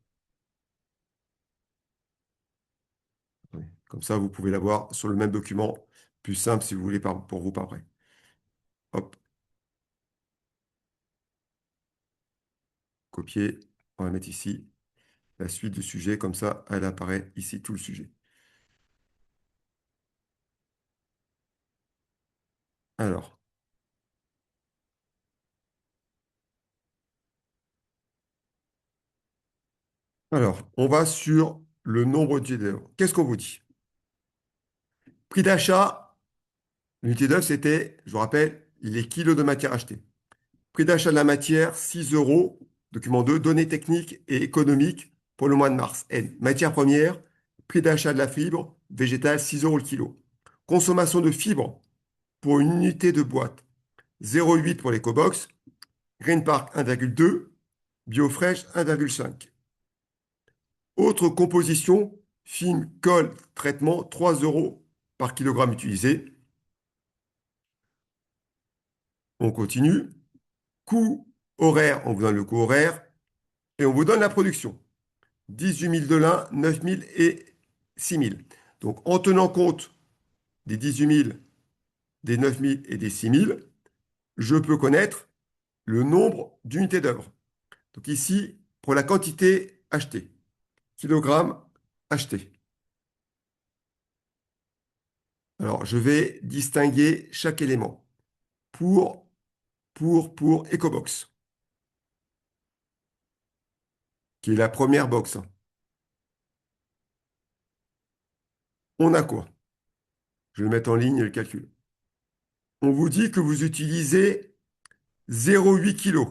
Comme ça, vous pouvez l'avoir sur le même document. Plus simple si vous voulez pour vous par après. Hop, copier. On va mettre ici la suite du sujet. Comme ça, elle apparaît ici, tout le sujet. Alors, on va sur le nombre d'unités d'œuvre. Qu'est-ce qu'on vous dit? Prix d'achat, l'unité d'œuvre, c'était, je vous rappelle, les kilos de matière achetée. Prix d'achat de la matière, 6 euros. Document 2, données techniques et économiques pour le mois de mars. N. Matière première, prix d'achat de la fibre végétale, 6 euros le kilo. Consommation de fibres pour une unité de boîte, 0,8 pour l'EcoBox. Green Park, 1,2. BioFresh, 1,5. Autre composition, film, colle, traitement, 3 euros par kilogramme utilisé. On continue. Coût horaire, on vous donne le coût horaire et on vous donne la production. 18 000 de l'un, 9 000 et 6 000. Donc, en tenant compte des 18 000, des 9 000 et des 6 000, je peux connaître le nombre d'unités d'œuvre. Donc ici, pour la quantité achetée, kilogrammes achetés. Alors, je vais distinguer chaque élément. Pour EcoBox, qui est la première box. On a quoi? Je vais mettre en ligne le calcul. On vous dit que vous utilisez 0,8 kg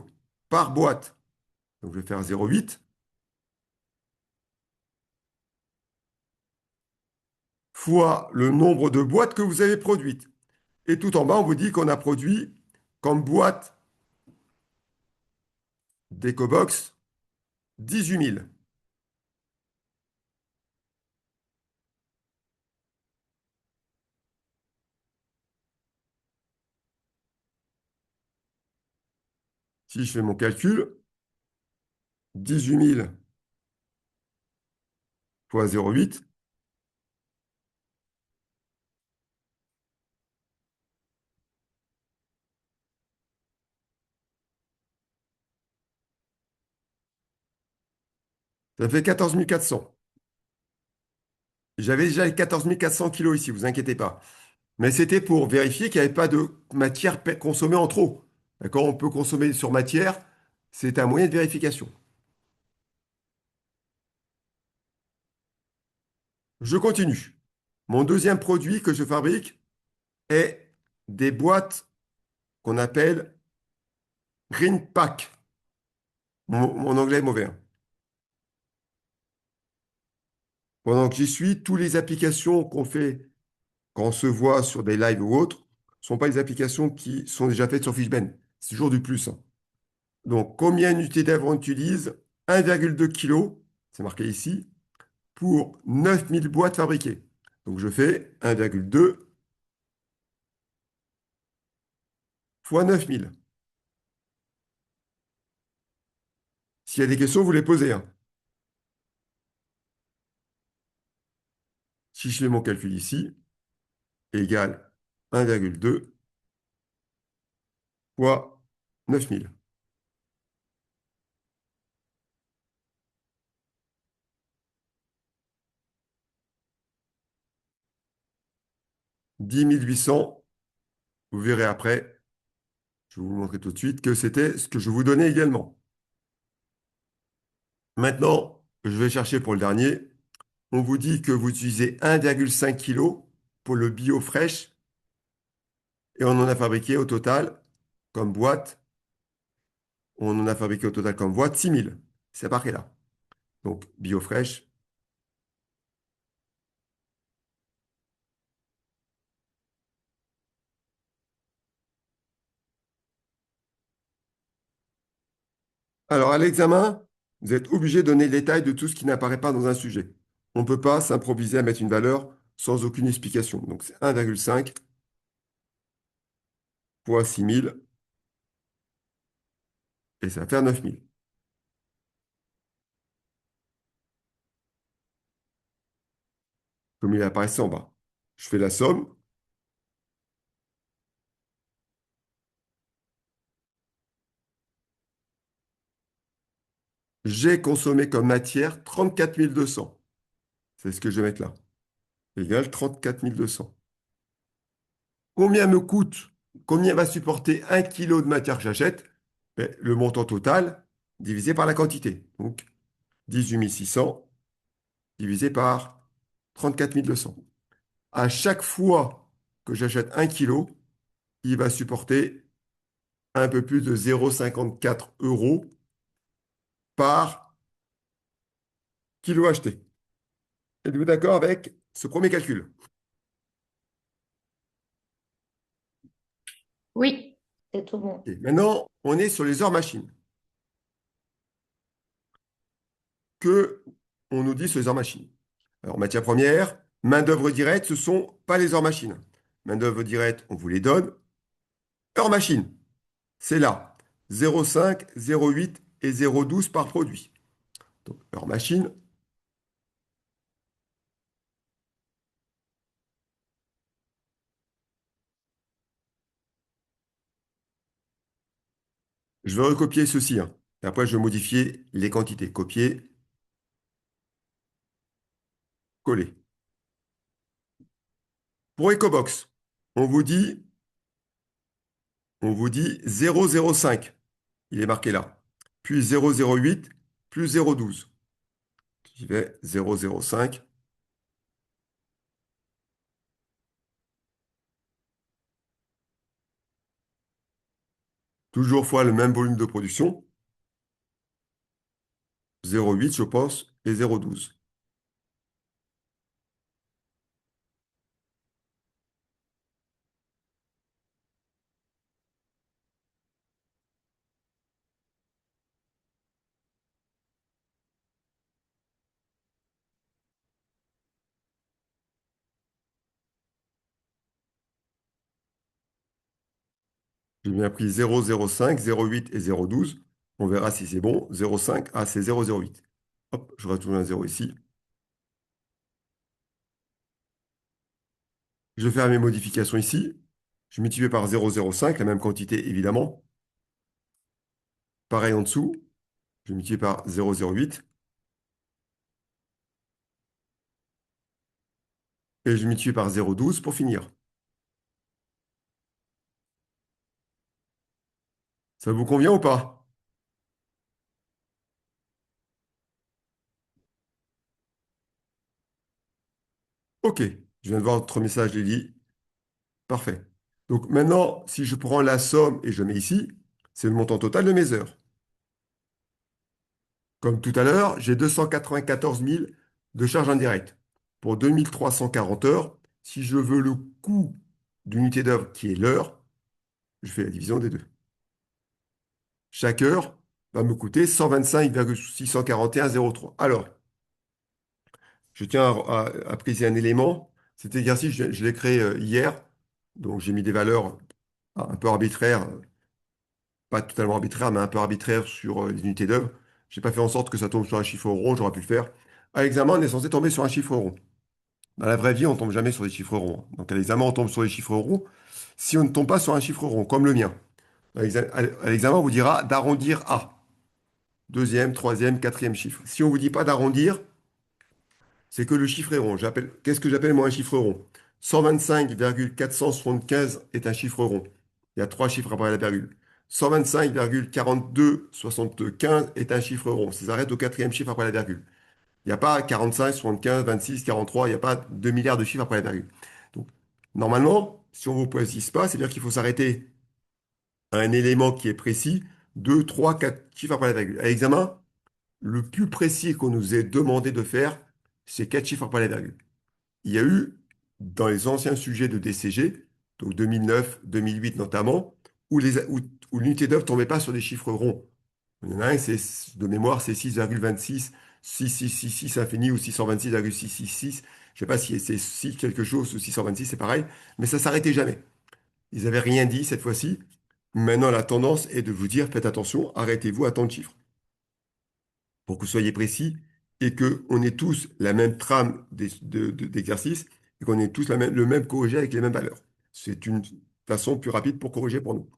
par boîte. Donc, je vais faire 0,8 fois le nombre de boîtes que vous avez produites. Et tout en bas, on vous dit qu'on a produit comme boîte d'EcoBox 18 000. Si je fais mon calcul, 18 000 fois 0,8, ça fait 14 400. J'avais déjà les 14 400 kilos ici, vous inquiétez pas. Mais c'était pour vérifier qu'il n'y avait pas de matière consommée en trop. D'accord? On peut consommer sur matière, c'est un moyen de vérification. Je continue. Mon deuxième produit que je fabrique est des boîtes qu'on appelle Green Pack. Mon anglais est mauvais, hein. Pendant que j'y suis, toutes les applications qu'on fait quand on se voit sur des lives ou autres, ne sont pas des applications qui sont déjà faites sur Fishben. C'est toujours du plus, hein. Donc, combien d'unités d'œuvre on utilise? 1,2 kg, c'est marqué ici, pour 9000 boîtes fabriquées. Donc, je fais 1,2 fois 9000. S'il y a des questions, vous les posez, hein. Si je fais mon calcul ici, égale 1,2 fois 9000. 10 800, vous verrez après, Je vais vous montrer tout de suite que c'était ce que je vous donnais également. Maintenant, je vais chercher pour le dernier. On vous dit que vous utilisez 1,5 kg pour le bio fraîche et on en a fabriqué au total comme boîte, on en a fabriqué au total comme boîte 6 000. C'est marqué là. Donc, bio fraîche. Alors, à l'examen, vous êtes obligé de donner le détail de tout ce qui n'apparaît pas dans un sujet. On ne peut pas s'improviser à mettre une valeur sans aucune explication. Donc, c'est 1,5 fois 6 000 et ça va faire 9 000. Comme il apparaissait en bas. Je fais la somme. J'ai consommé comme matière 34 200. C'est ce que je vais mettre là. Égale 34 200. Combien va supporter 1 kg de matière que j'achète? Ben, le montant total divisé par la quantité. Donc, 18 600 divisé par 34 200. À chaque fois que j'achète 1 kg, il va supporter un peu plus de 0,54 euros par kilo acheté. Êtes-vous d'accord avec ce premier calcul? Oui, c'est tout bon. Et maintenant, on est sur les heures machines. Que on nous dit sur les heures machines? Alors, matière première, main-d'œuvre directe, ce ne sont pas les heures machines. Main-d'œuvre directe, on vous les donne. Heures machine, c'est là. 0,5, 0,8 et 0,12 par produit. Donc, heures machine, je vais recopier ceci, hein. Et après, je vais modifier les quantités. Copier, coller. Pour EcoBox, on vous dit, on vous dit 0,05. Il est marqué là. Puis 0,08 plus 0,12. J'y vais 0,05. Toujours fois le même volume de production. 0,8, je pense, et 0,12. J'ai bien pris 0,05, 0,8 et 0,12. On verra si c'est bon. 0,5, ah, c'est 0,08. Hop, je retourne un 0 ici. Je vais faire mes modifications ici. Je multiplie par 0,05, la même quantité évidemment. Pareil en dessous. Je multiplie par 0,08. Et je multiplie par 0,12 pour finir. Ça vous convient ou pas? OK. Je viens de voir votre message, Lily. Parfait. Donc maintenant, si je prends la somme et je mets ici, c'est le montant total de mes heures. Comme tout à l'heure, j'ai 294 000 de charges indirectes. Pour 2340 heures, si je veux le coût d'unité d'œuvre qui est l'heure, je fais la division des deux. Chaque heure va me coûter 125,641,03. Alors, je tiens à préciser un élément. Cet exercice, je l'ai créé hier. Donc, j'ai mis des valeurs un peu arbitraires, pas totalement arbitraires, mais un peu arbitraires sur les unités d'œuvre. Je n'ai pas fait en sorte que ça tombe sur un chiffre rond, j'aurais pu le faire. À l'examen, on est censé tomber sur un chiffre rond. Dans la vraie vie, on ne tombe jamais sur des chiffres ronds. Donc à l'examen, on tombe sur les chiffres ronds si on ne tombe pas sur un chiffre rond, comme le mien. À l'examen, on vous dira d'arrondir à. Deuxième, troisième, quatrième chiffre. Si on ne vous dit pas d'arrondir, c'est que le chiffre est rond. Qu'est-ce que j'appelle moi un chiffre rond? 125,475 est un chiffre rond. Il y a trois chiffres après la virgule. 125,4275 est un chiffre rond. Ça s'arrête au quatrième chiffre après la virgule. Il n'y a pas 45, 75, 26, 43, il n'y a pas 2 milliards de chiffres après la virgule. Donc, normalement, si on ne vous précise pas, c'est-à-dire qu'il faut s'arrêter à un élément qui est précis, 2, 3, 4 chiffres après la virgule. À l'examen, le plus précis qu'on nous ait demandé de faire, c'est 4 chiffres après la virgule. Il y a eu, dans les anciens sujets de DCG, donc 2009, 2008 notamment, où l'unité d'œuvre ne tombait pas sur des chiffres ronds. Il y en a un, c'est, de mémoire, c'est 6,26, 6666 infini ou 626,666. Je ne sais pas si c'est 6 quelque chose ou 626, c'est pareil, mais ça s'arrêtait jamais. Ils n'avaient rien dit cette fois-ci. Maintenant, la tendance est de vous dire, faites attention, arrêtez-vous à tant de chiffres pour que vous soyez précis et qu'on ait tous la même trame d'exercice et qu'on ait tous le même corrigé avec les mêmes valeurs. C'est une façon plus rapide pour corriger pour nous.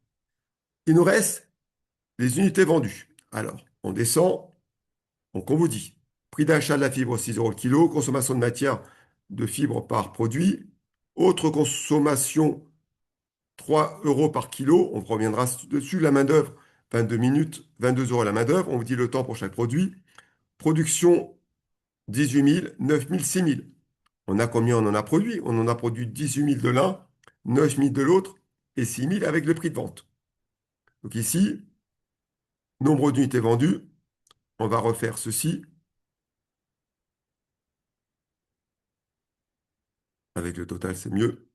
Il nous reste les unités vendues. Alors, on descend, donc on vous dit, prix d'achat de la fibre 6 euros le kilo, consommation de matière de fibre par produit, autre consommation 3 euros par kilo, on reviendra dessus, la main-d'œuvre 22 minutes, 22 euros la main-d'œuvre, on vous dit le temps pour chaque produit, production 18 000, 9 000, 6 000. On a combien on en a produit? On en a produit 18 000 de l'un, 9 000 de l'autre et 6 000 avec le prix de vente. Donc ici, nombre d'unités vendues, on va refaire ceci avec le total, c'est mieux.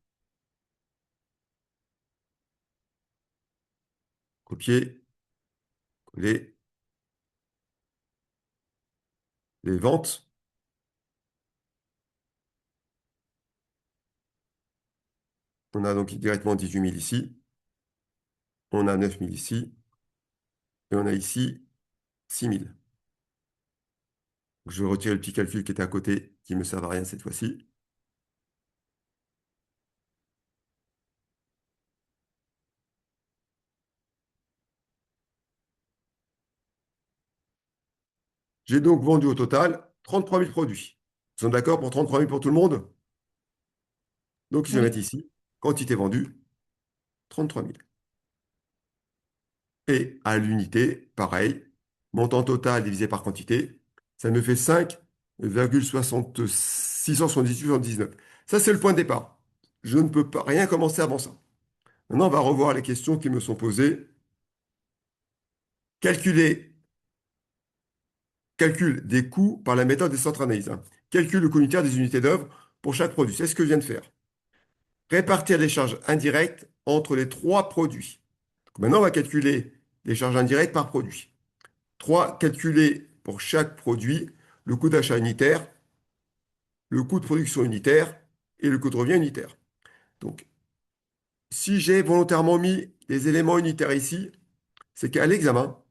Copier, coller les ventes. On a donc directement 18 000 ici, on a 9 000 ici et on a ici 6 000. Je vais retirer le petit calcul qui était à côté, qui ne me sert à rien cette fois-ci. J'ai donc vendu au total 33 000 produits. Vous sommes d'accord pour 33 000 pour tout le monde? Donc, je vais mettre Oui. ici, quantité vendue, 33 000. Et à l'unité, pareil, montant total divisé par quantité, ça me fait 5,678,79. Ça, c'est le point de départ. Je ne peux pas rien commencer avant ça. Maintenant, on va revoir les questions qui me sont posées. Calculer, calcul des coûts par la méthode des centres analyses. Calcul le coût unitaire des unités d'œuvre pour chaque produit. C'est ce que je viens de faire. Répartir les charges indirectes entre les trois produits. Donc maintenant, on va calculer les charges indirectes par produit. 3. Calculer pour chaque produit le coût d'achat unitaire, le coût de production unitaire et le coût de revient unitaire. Donc, si j'ai volontairement mis des éléments unitaires ici, c'est qu'à l'examen,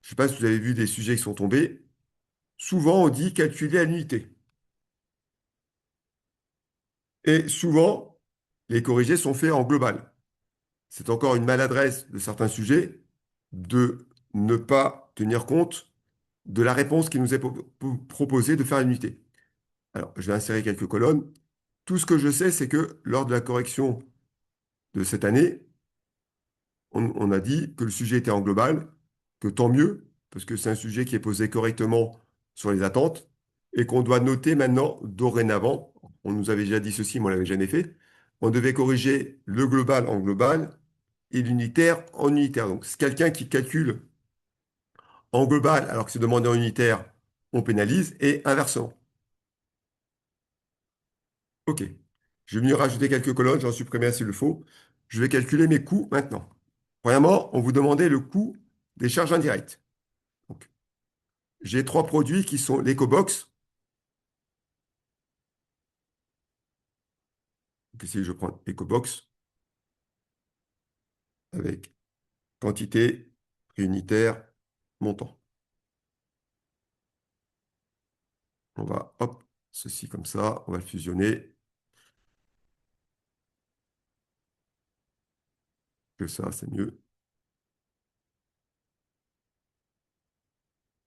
je ne sais pas si vous avez vu des sujets qui sont tombés, souvent on dit calculer à l'unité. Et souvent, les corrigés sont faits en global. C'est encore une maladresse de certains sujets de ne pas tenir compte de la réponse qui nous est proposée de faire à l'unité. Alors, je vais insérer quelques colonnes. Tout ce que je sais, c'est que lors de la correction de cette année, on a dit que le sujet était en global, que tant mieux, parce que c'est un sujet qui est posé correctement sur les attentes, et qu'on doit noter maintenant, dorénavant, on nous avait déjà dit ceci, mais on ne l'avait jamais fait, on devait corriger le global en global et l'unitaire en unitaire. Donc, c'est quelqu'un qui calcule en global alors que c'est demandé en unitaire, on pénalise, et inversement. OK. Je vais venir rajouter quelques colonnes, j'en supprimer s'il le faut. Je vais calculer mes coûts maintenant. Premièrement, on vous demandait le coût des charges indirectes. Donc, j'ai trois produits qui sont l'EcoBox. Donc ici, je prends EcoBox avec quantité, prix unitaire, montant. On va, hop, ceci comme ça, on va le fusionner. Que ça, c'est mieux.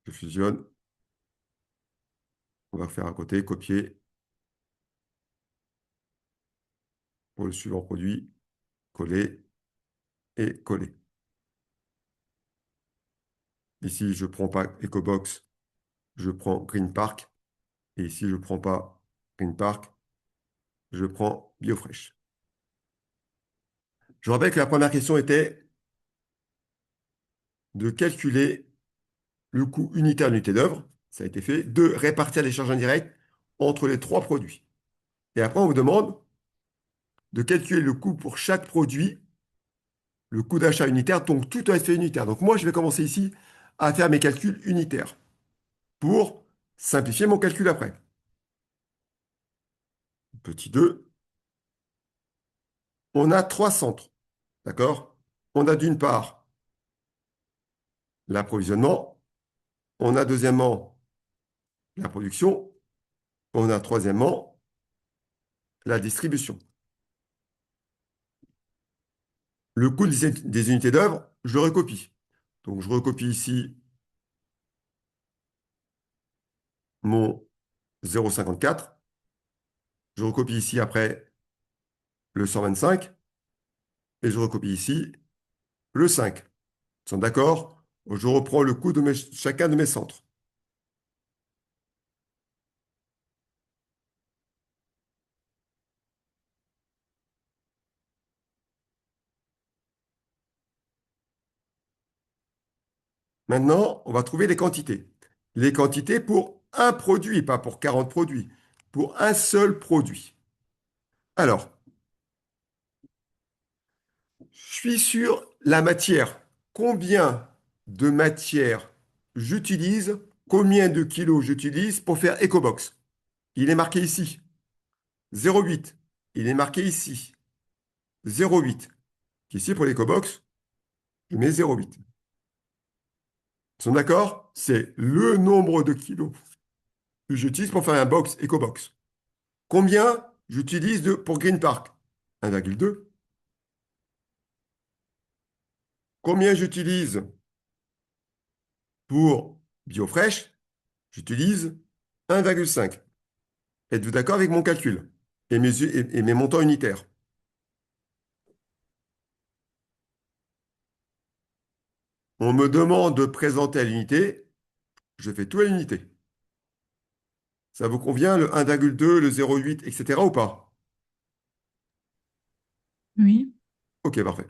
Je fusionne. On va faire à côté, copier pour le suivant produit, coller et coller. Ici, je ne prends pas EcoBox, je prends Green Park. Et ici, je ne prends pas Green Park, je prends BioFresh. Je rappelle que la première question était de calculer le coût unitaire de l'unité d'œuvre. Ça a été fait. De répartir les charges indirectes entre les trois produits. Et après, on vous demande de calculer le coût pour chaque produit, le coût d'achat unitaire, donc tout à fait unitaire. Donc moi, je vais commencer ici à faire mes calculs unitaires pour simplifier mon calcul après. Petit 2, on a trois centres. D'accord? On a d'une part l'approvisionnement, on a deuxièmement la production, on a troisièmement la distribution. Le coût des unités d'œuvre, je le recopie. Donc je recopie ici mon 0,54. Je recopie ici après le 125. Et je recopie ici le 5. Ils sont d'accord? Je reprends le coût de chacun de mes centres. Maintenant, on va trouver les quantités. Les quantités pour un produit, pas pour 40 produits, pour un seul produit. Alors, je suis sur la matière. Combien de matière j'utilise? Combien de kilos j'utilise pour faire EcoBox? Il est marqué ici. 0,8. Il est marqué ici. 0,8. Ici, pour l'EcoBox, je mets 0,8. Ils sont d'accord? C'est le nombre de kilos que j'utilise pour faire un box EcoBox. Combien j'utilise pour Green Park? 1,2. Combien j'utilise pour BioFresh? J'utilise 1,5. Êtes-vous d'accord avec mon calcul et mes montants unitaires? On me demande de présenter à l'unité, je fais tout à l'unité. Ça vous convient, le 1,2, le 0,8, etc. ou pas? Oui. Ok, parfait.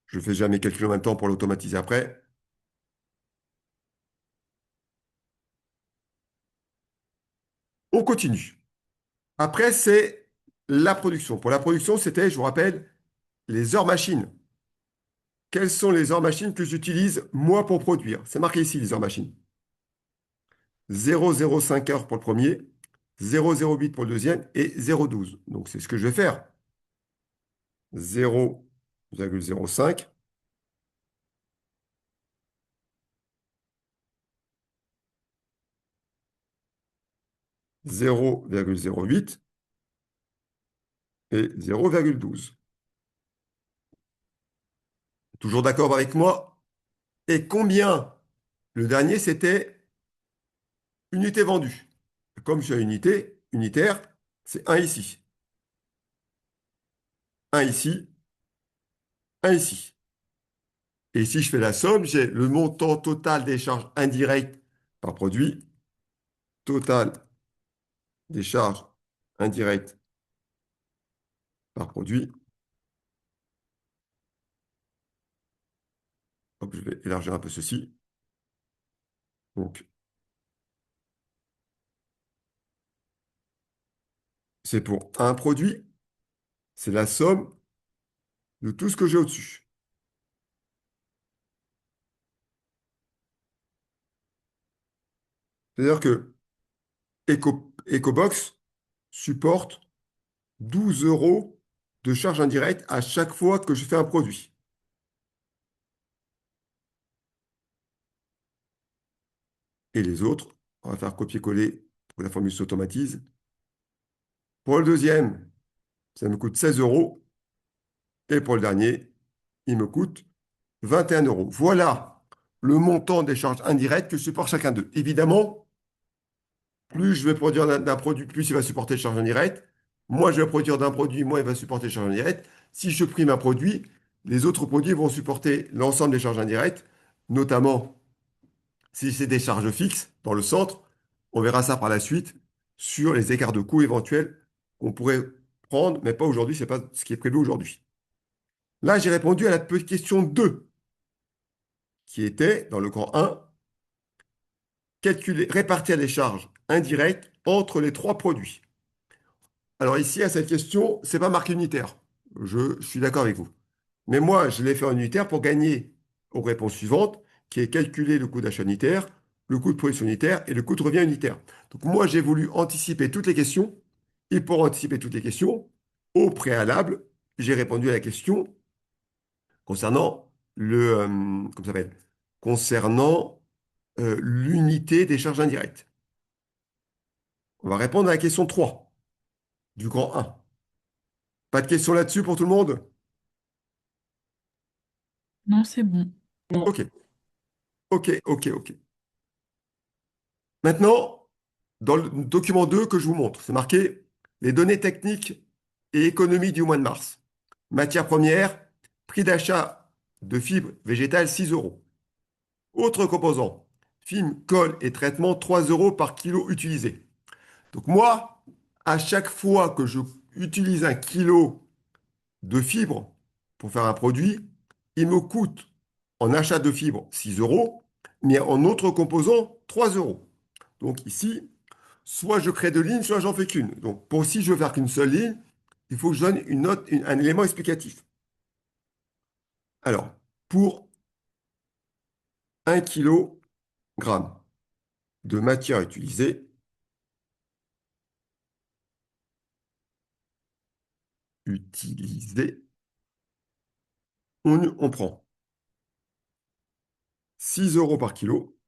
Je fais jamais calcul en même temps pour l'automatiser après. On continue. Après, c'est la production. Pour la production, c'était, je vous rappelle, les heures machines. Quelles sont les heures machines que j'utilise moi pour produire? C'est marqué ici, les heures machines. 0,05 heures pour le premier, 0,08 pour le deuxième et 0,12. Donc, c'est ce que je vais faire. 0,05, 0,08 et 0,12. Toujours d'accord avec moi? Et combien? Le dernier, c'était unité vendue. Comme j'ai unité, unitaire, c'est 1 ici. 1 ici, 1 ici. Et si je fais la somme, j'ai le montant total des charges indirectes par produit, total des charges indirectes par produit. Hop, je vais élargir un peu ceci. Donc, c'est pour un produit, c'est la somme de tout ce que j'ai au-dessus. C'est-à-dire que EcoBox supporte 12 euros de charges indirectes à chaque fois que je fais un produit. Et les autres, on va faire copier-coller pour que la formule s'automatise. Pour le deuxième, ça me coûte 16 euros. Et pour le dernier, il me coûte 21 euros. Voilà le montant des charges indirectes que supporte chacun d'eux. Évidemment, plus je vais produire d'un produit, plus il va supporter de charges indirectes. Moi, je vais produire d'un produit, moins il va supporter de charges indirectes. Si je prime un produit, Les autres produits vont supporter l'ensemble des charges indirectes, notamment si c'est des charges fixes dans le centre. On verra ça par la suite sur les écarts de coûts éventuels qu'on pourrait prendre, mais pas aujourd'hui, ce n'est pas ce qui est prévu aujourd'hui. Là, j'ai répondu à la petite question 2, qui était, dans le grand 1, calculer, répartir les charges indirectes entre les trois produits. Alors ici, à cette question, c'est pas marqué unitaire. Je suis d'accord avec vous. Mais moi, je l'ai fait en unitaire pour gagner aux réponses suivantes, qui est calculer le coût d'achat unitaire, le coût de production unitaire et le coût de revient unitaire. Donc moi, j'ai voulu anticiper toutes les questions. Et pour anticiper toutes les questions, au préalable, j'ai répondu à la question concernant comment ça s'appelle? Concernant l'unité des charges indirectes. On va répondre à la question 3 du grand 1. Pas de questions là-dessus pour tout le monde? Non, c'est bon. Non. Ok, ok. Maintenant, dans le document 2 que je vous montre, c'est marqué les données techniques et économie du mois de mars. Matière première, prix d'achat de fibres végétales 6 euros. Autres composants, film, colle et traitement 3 euros par kilo utilisé. Donc moi, à chaque fois que je utilise un kilo de fibres pour faire un produit, il me coûte en achat de fibres 6 euros, mais en autres composants 3 euros. Donc ici, soit je crée deux lignes, soit j'en fais qu'une. Donc pour si je veux faire qu'une seule ligne, il faut que je donne une note, un élément explicatif. Alors, pour 1 kg de matière utilisée, on prend 6 euros par kilo,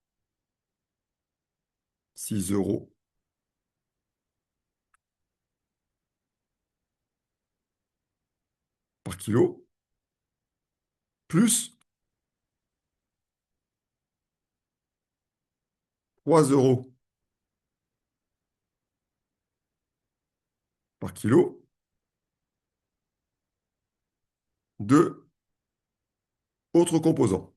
6 euros par kilo, plus 3 euros par kilo de autres composants,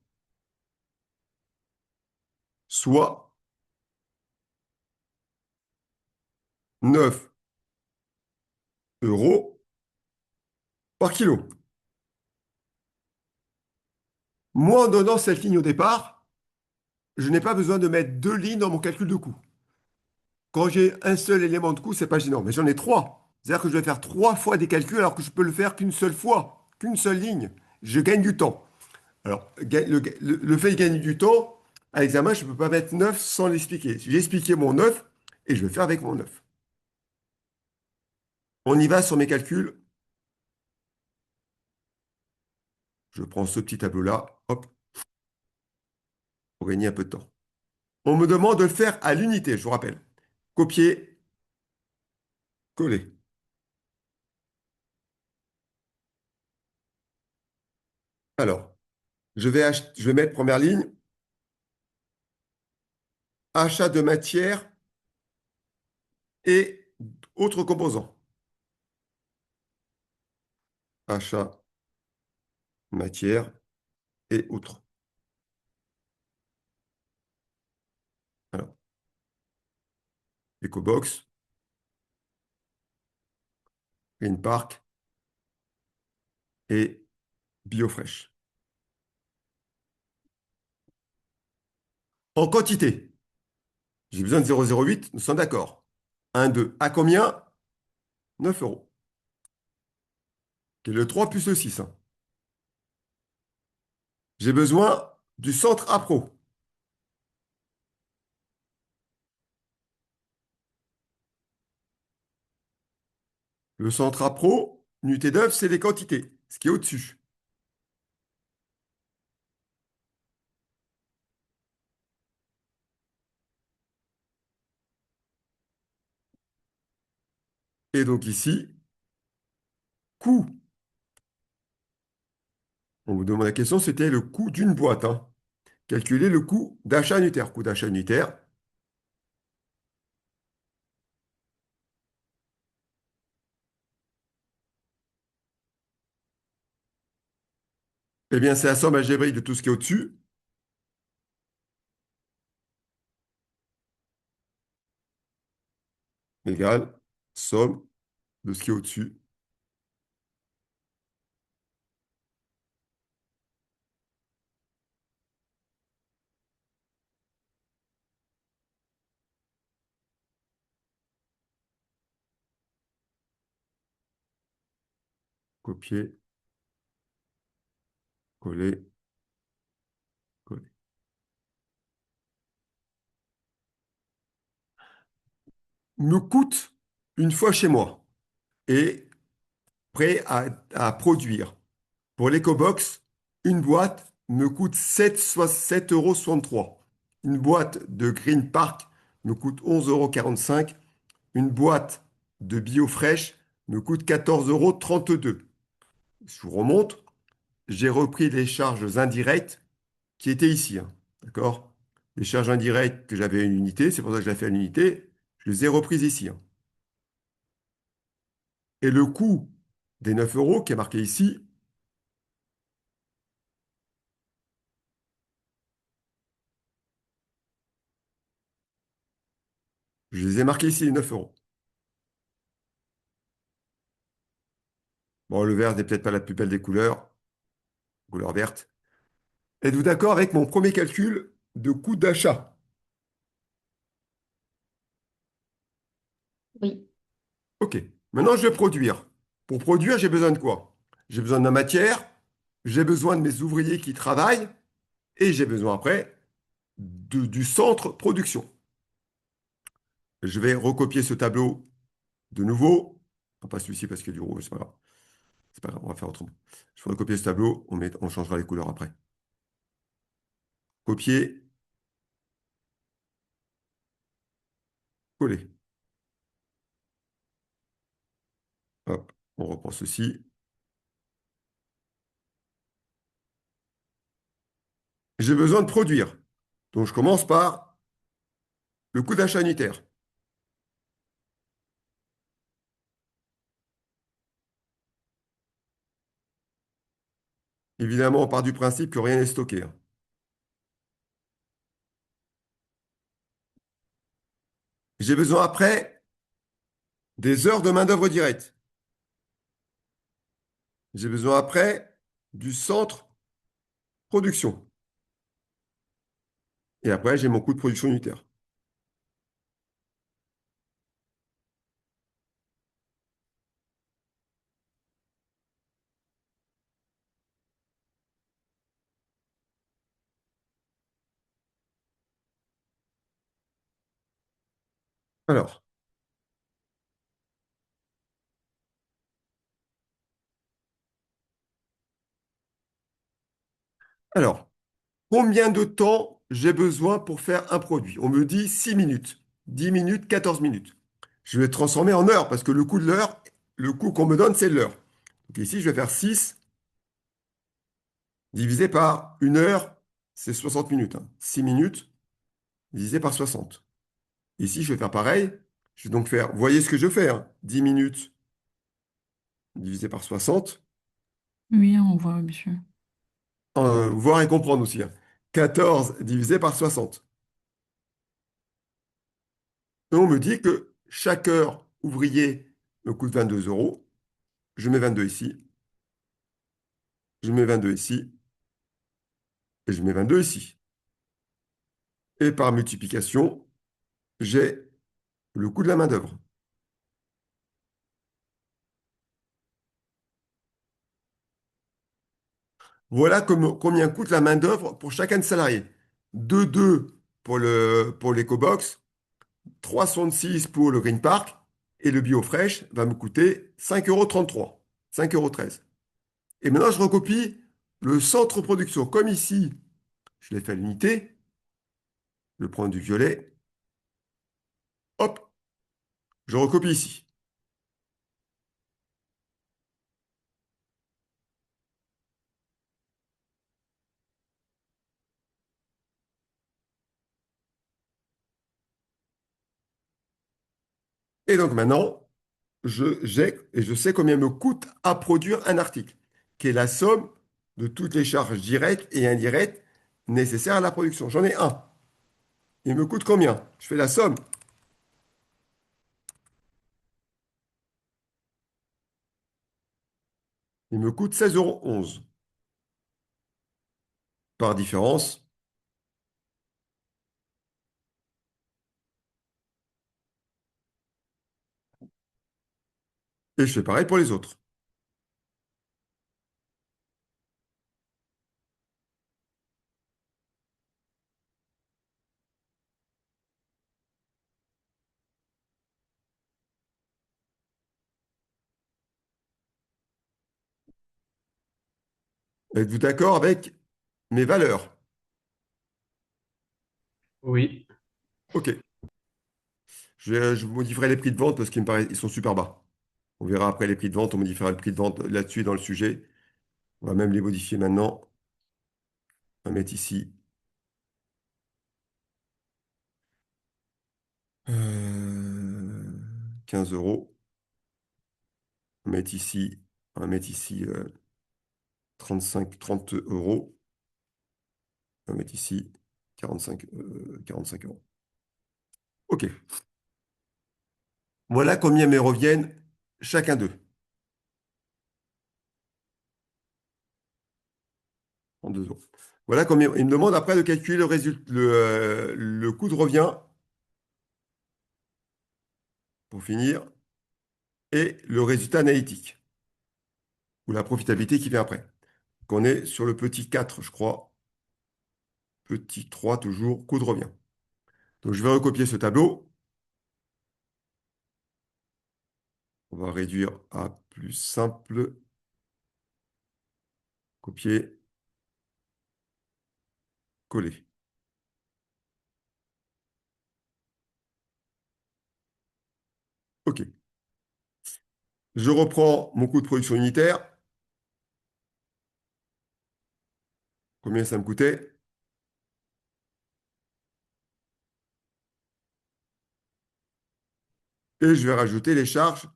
soit 9 euros par kilo. Moi, en donnant cette ligne au départ, je n'ai pas besoin de mettre deux lignes dans mon calcul de coût. Quand j'ai un seul élément de coût, c'est pas gênant, mais j'en ai trois. C'est-à-dire que je vais faire trois fois des calculs alors que je peux le faire qu'une seule fois, qu'une seule ligne. Je gagne du temps. Alors, le fait de gagner du temps, à l'examen, je ne peux pas mettre 9 sans l'expliquer. J'ai expliqué mon 9 et je vais faire avec mon 9. On y va sur mes calculs. Je prends ce petit tableau-là, hop, pour gagner un peu de temps. On me demande de le faire à l'unité, je vous rappelle. Copier, coller. Alors, je vais mettre première ligne, achat de matière et autres composants. Achat, matière et autres. Alors, EcoBox, Greenpark et BioFresh. En quantité, j'ai besoin de 0,08, nous sommes d'accord. 1, 2, à combien? 9 euros. Qui est le 3 plus le 6. J'ai besoin du centre appro. Le centre appro, unité d'œuvre, c'est les quantités, ce qui est au-dessus. Et donc ici, coût. On vous demande la question, c'était le coût d'une boîte. Calculer le coût d'achat unitaire. Coût d'achat unitaire, Eh bien, c'est la somme algébrique de tout ce qui est au-dessus. Égale somme de ce qui est au-dessus. Copier, coller, coller. Me coûte une fois chez moi et prêt à produire. Pour l'EcoBox, une boîte me coûte 7,63 €. Une boîte de Green Park me coûte 11,45 €. Une boîte de BioFresh me coûte 14,32 €. Je vous remonte, j'ai repris les charges indirectes qui étaient ici, hein. D'accord? Les charges indirectes que j'avais à une unité, c'est pour ça que je l'ai fait à l'unité, je les ai reprises ici, hein. Et le coût des 9 € qui est marqué ici, je les ai marqués ici, les 9 €. Bon, le vert n'est peut-être pas la plus belle des couleurs, couleur verte. Êtes-vous d'accord avec mon premier calcul de coût d'achat? Oui, OK. Maintenant, je vais produire. Pour produire, j'ai besoin de quoi? J'ai besoin de ma matière, j'ai besoin de mes ouvriers qui travaillent, et j'ai besoin après du centre production. Je vais recopier ce tableau de nouveau. Non, pas celui-ci parce qu'il y a du rouge, c'est pas grave. C'est pas grave, on va faire autrement. Je vais recopier ce tableau, on changera les couleurs après. Copier, coller. Hop, on reprend ceci. J'ai besoin de produire. Donc, je commence par le coût d'achat unitaire. Évidemment, on part du principe que rien n'est stocké, hein. J'ai besoin après des heures de main-d'œuvre directe. J'ai besoin après du centre production. Et après, j'ai mon coût de production unitaire. Alors, alors, combien de temps j'ai besoin pour faire un produit? On me dit 6 minutes, 10 minutes, 14 minutes. Je vais transformer en heure parce que le coût de l'heure, le coût qu'on me donne, c'est l'heure. Donc ici, je vais faire 6 divisé par une heure, c'est 60 minutes, hein. 6 minutes divisé par 60. Ici, je vais faire pareil. Je vais donc faire, vous voyez ce que je fais, hein, 10 minutes divisé par 60. Oui, on voit, monsieur. Voir et comprendre aussi, hein. 14 divisé par 60. Et on me dit que chaque heure ouvrier me coûte 22 euros. Je mets 22 ici, je mets 22 ici, et je mets 22 ici. Et par multiplication, j'ai le coût de la main-d'œuvre. Voilà combien coûte la main-d'œuvre pour chacun de salariés. 2,2 pour l'EcoBox, 3,66 pour le Green Park, et le BioFresh va me coûter 5,33 €, 5,13 €. Et maintenant, je recopie le centre production. Comme ici, je l'ai fait à l'unité, je prends du violet, hop, je recopie ici. Et donc maintenant, et je sais combien me coûte à produire un article, qui est la somme de toutes les charges directes et indirectes nécessaires à la production. J'en ai un. Il me coûte combien? Je fais la somme. Il me coûte 16,11 € par différence. Et je fais pareil pour les autres. Êtes-vous d'accord avec mes valeurs? Oui. OK. Je vous modifierai les prix de vente parce qu'ils me paraissent, ils sont super bas. On verra après les prix de vente, on modifiera le prix de vente là-dessus dans le sujet. On va même les modifier maintenant. On va mettre ici 15 €. On va mettre ici 30 €. On va mettre ici 45 €. OK. Voilà combien me reviennent chacun d'eux en 2 euros. Voilà combien. Il me demande après de calculer le coût de revient pour finir et le résultat analytique ou la profitabilité qui vient après. Donc on est sur le petit 4, je crois. Petit 3 toujours, coût de revient. Donc je vais recopier ce tableau. On va réduire à plus simple. Copier, coller. OK. Je reprends mon coût de production unitaire. Combien ça me coûtait? Et je vais rajouter les charges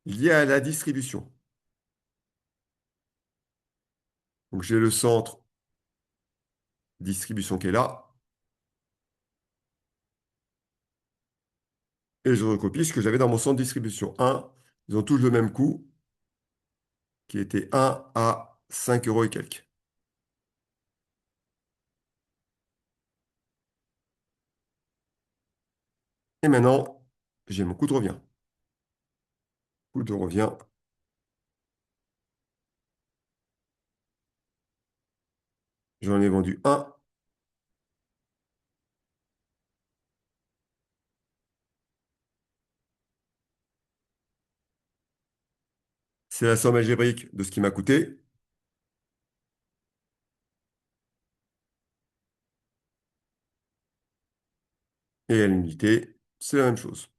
liées à la distribution. Donc j'ai le centre distribution qui est là. Et je recopie ce que j'avais dans mon centre distribution. Ils ont tous le même coût, qui était 1 à 5 € et quelques. Et maintenant, j'ai mon coût de revient. Coût de revient. J'en ai vendu un. C'est la somme algébrique de ce qui m'a coûté. Et à l'unité, c'est la même chose.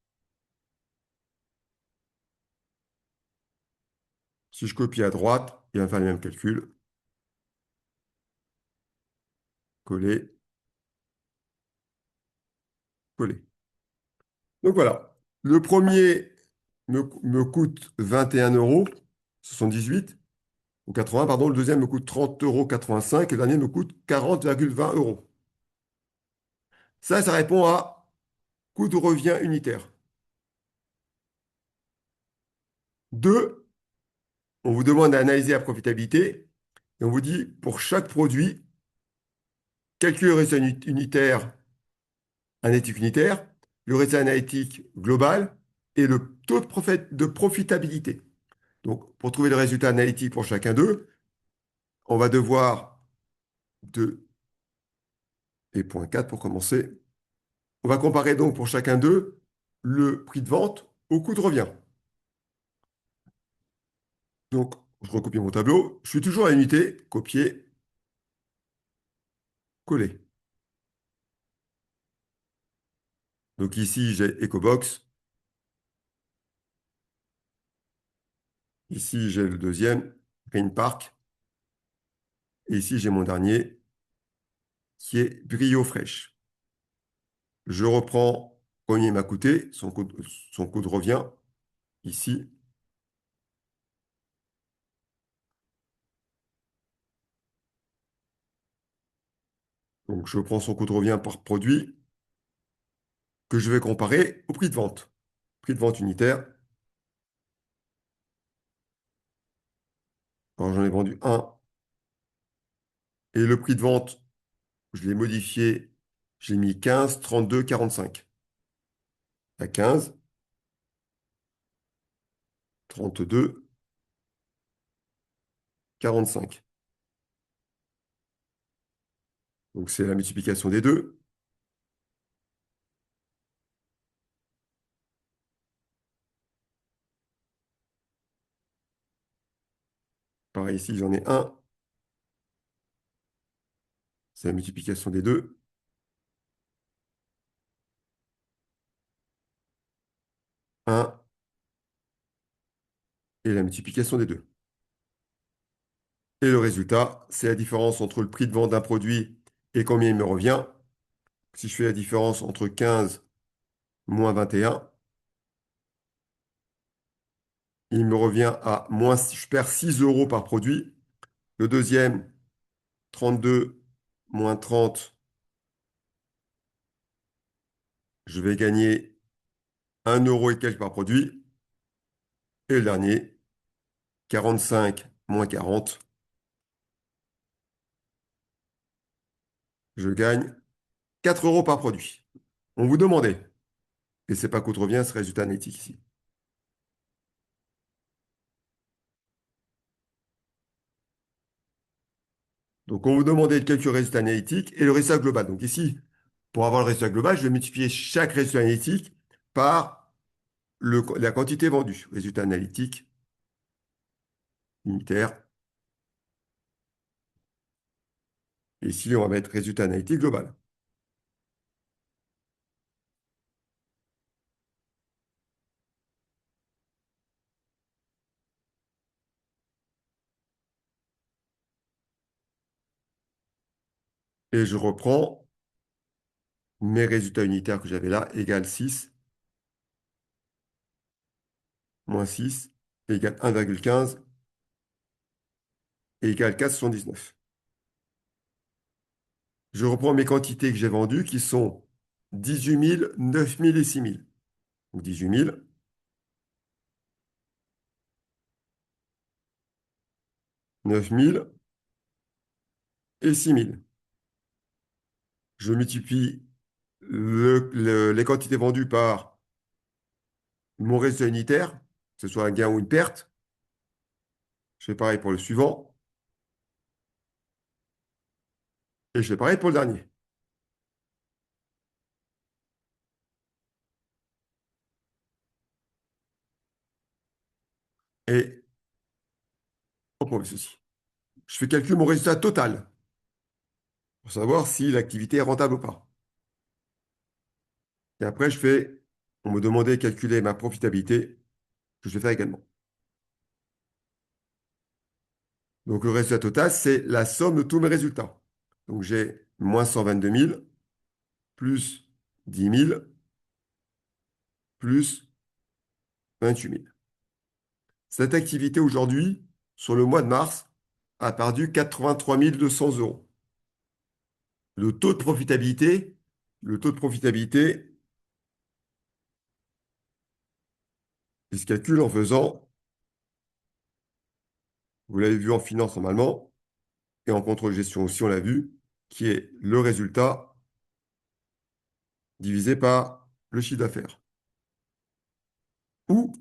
Si je copie à droite, il va me faire les mêmes calculs. Coller, coller. Donc voilà. Le premier me coûte 21,78 € ou 80, pardon. Le deuxième me coûte 30,85 € et le dernier me coûte 40,20 €. Ça répond à coût de revient unitaire. 2, on vous demande d'analyser la profitabilité et on vous dit pour chaque produit, calculez le résultat unitaire, analytique unitaire, le résultat analytique global et le taux de profitabilité. Donc, pour trouver le résultat analytique pour chacun d'eux, on va devoir 2 et point 4 pour commencer. On va comparer donc pour chacun d'eux le prix de vente au coût de revient. Donc, je recopie mon tableau. Je suis toujours à l'unité, copier, coller. Donc ici, j'ai EcoBox. Ici, j'ai le deuxième, Green Park. Et ici, j'ai mon dernier, qui est Brio Fresh. Je reprends combien il m'a coûté, son coût de revient, ici. Donc, je prends son coût de revient par produit que je vais comparer au prix de vente. Prix de vente unitaire. Alors, j'en ai vendu un. Et le prix de vente, je l'ai modifié. J'ai mis 15, 32, 45. À 15, 32, 45. Donc, c'est la multiplication des deux. Pareil, ici, j'en ai un. C'est la multiplication des deux. Un et la multiplication des deux. Et le résultat, c'est la différence entre le prix de vente d'un produit et combien il me revient. Si je fais la différence entre 15 moins 21, il me revient à moins, je perds 6 euros par produit. Le deuxième, 32 moins 30, je vais gagner 1 € et quelques par produit. Et le dernier, 45 moins 40, je gagne 4 euros par produit. On vous demandait, et c'est pas coût de revient, ce résultat analytique ici. Donc, on vous demandait quelques résultats analytiques et le résultat global. Donc, ici, pour avoir le résultat global, je vais multiplier chaque résultat analytique par la quantité vendue. Résultat analytique unitaire. Et ici, on va mettre résultat analytique global. Et je reprends mes résultats unitaires que j'avais là, égale 6, moins 6, égale 1,15, égale 4,79. Je reprends mes quantités que j'ai vendues, qui sont 18 000, 9 000 et 6 000. Donc 18 000, 9 000 et 6 000. Je multiplie les quantités vendues par mon résultat unitaire, que ce soit un gain ou une perte. Je fais pareil pour le suivant. Et je fais pareil pour le dernier. Et on prouve ceci. Je fais calcul mon résultat total pour savoir si l'activité est rentable ou pas. Et après, on me demandait de calculer ma profitabilité, que je vais faire également. Donc le résultat total, c'est la somme de tous mes résultats. Donc j'ai moins 122 000, plus 10 000, plus 28 000. Cette activité aujourd'hui, sur le mois de mars, a perdu 83 200 euros. Le taux de profitabilité, il se calcule en faisant, vous l'avez vu en finance normalement, et en contrôle gestion aussi, on l'a vu, qui est le résultat divisé par le chiffre d'affaires. Ou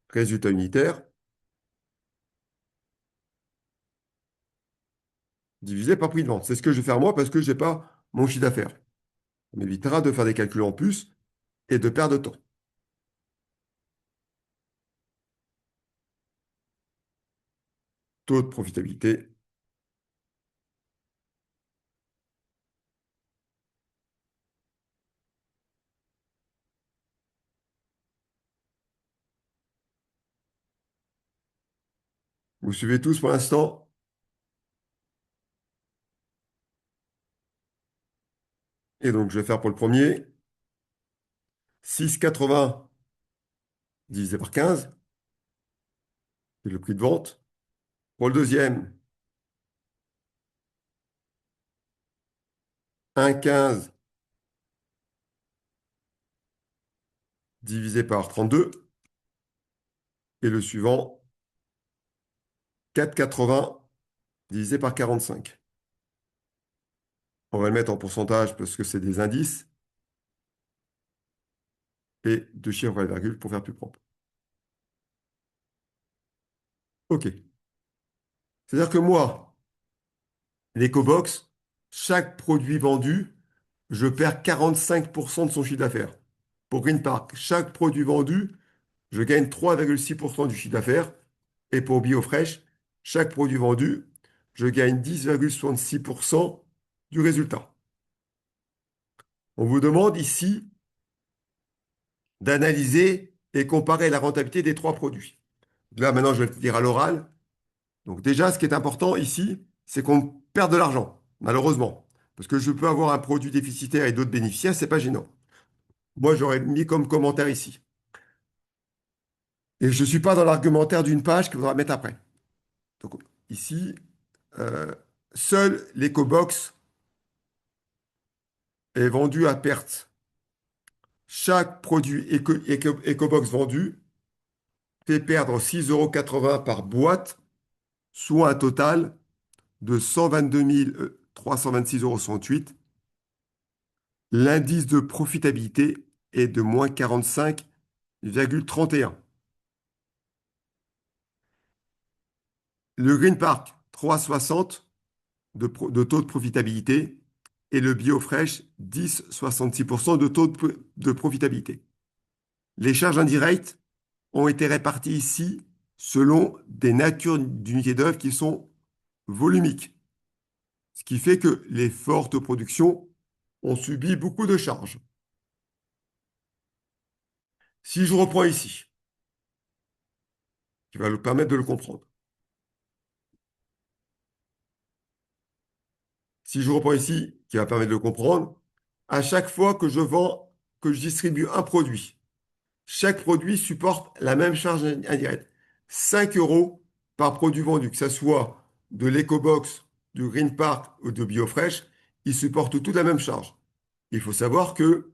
résultat unitaire divisé par prix de vente. C'est ce que je vais faire moi parce que je n'ai pas mon chiffre d'affaires. Ça m'évitera de faire des calculs en plus et de perdre de temps. Taux de profitabilité. Vous suivez tous pour l'instant? Et donc, je vais faire pour le premier 6,80 divisé par 15, c'est le prix de vente. Pour le deuxième, 1,15 divisé par 32. Et le suivant, 4,80 divisé par 45. On va le mettre en pourcentage parce que c'est des indices. Et deux chiffres à la virgule pour faire plus propre. OK. C'est-à-dire que moi, l'EcoBox, chaque produit vendu, je perds 45% de son chiffre d'affaires. Pour Green Park, chaque produit vendu, je gagne 3,6% du chiffre d'affaires. Et pour BioFresh, chaque produit vendu, je gagne 10,66% du résultat. On vous demande ici d'analyser et comparer la rentabilité des trois produits. Là, maintenant, je vais le dire à l'oral. Donc déjà, ce qui est important ici, c'est qu'on perd de l'argent, malheureusement. Parce que je peux avoir un produit déficitaire et d'autres bénéficiaires, c'est pas gênant. Moi, j'aurais mis comme commentaire ici. Et je ne suis pas dans l'argumentaire d'une page qu'il faudra mettre après. Donc ici, euh, seul l'EcoBox est vendu à perte. Chaque produit EcoBox vendu fait perdre 6,80 € par boîte, soit un total de 122 326,68 €. L'indice de profitabilité est de moins 45,31. Le Green Park, 3,60 de taux de profitabilité et le BioFresh, 10,66% de taux de profitabilité. Les charges indirectes ont été réparties ici selon des natures d'unités d'œuvre qui sont volumiques, ce qui fait que les fortes productions ont subi beaucoup de charges. Si je reprends ici, qui va nous permettre de le comprendre. Si je reprends ici, qui va permettre de le comprendre, à chaque fois que je vends, que je distribue un produit, chaque produit supporte la même charge indirecte. 5 € par produit vendu, que ce soit de l'EcoBox, du Green Park ou de BioFresh, ils supportent toute la même charge. Il faut savoir que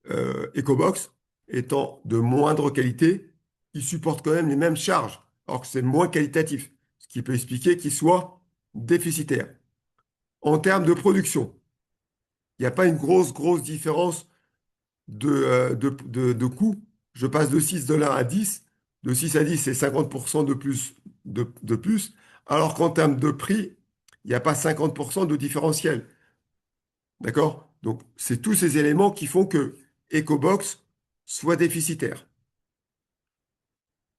EcoBox, étant de moindre qualité, il supporte quand même les mêmes charges, alors que c'est moins qualitatif, ce qui peut expliquer qu'il soit déficitaire. En termes de production, il n'y a pas une grosse différence de coût. Je passe de 6 $ à 10. De 6 à 10, c'est 50% de plus, alors qu'en termes de prix, il n'y a pas 50% de différentiel. D'accord? Donc, c'est tous ces éléments qui font que EcoBox soit déficitaire.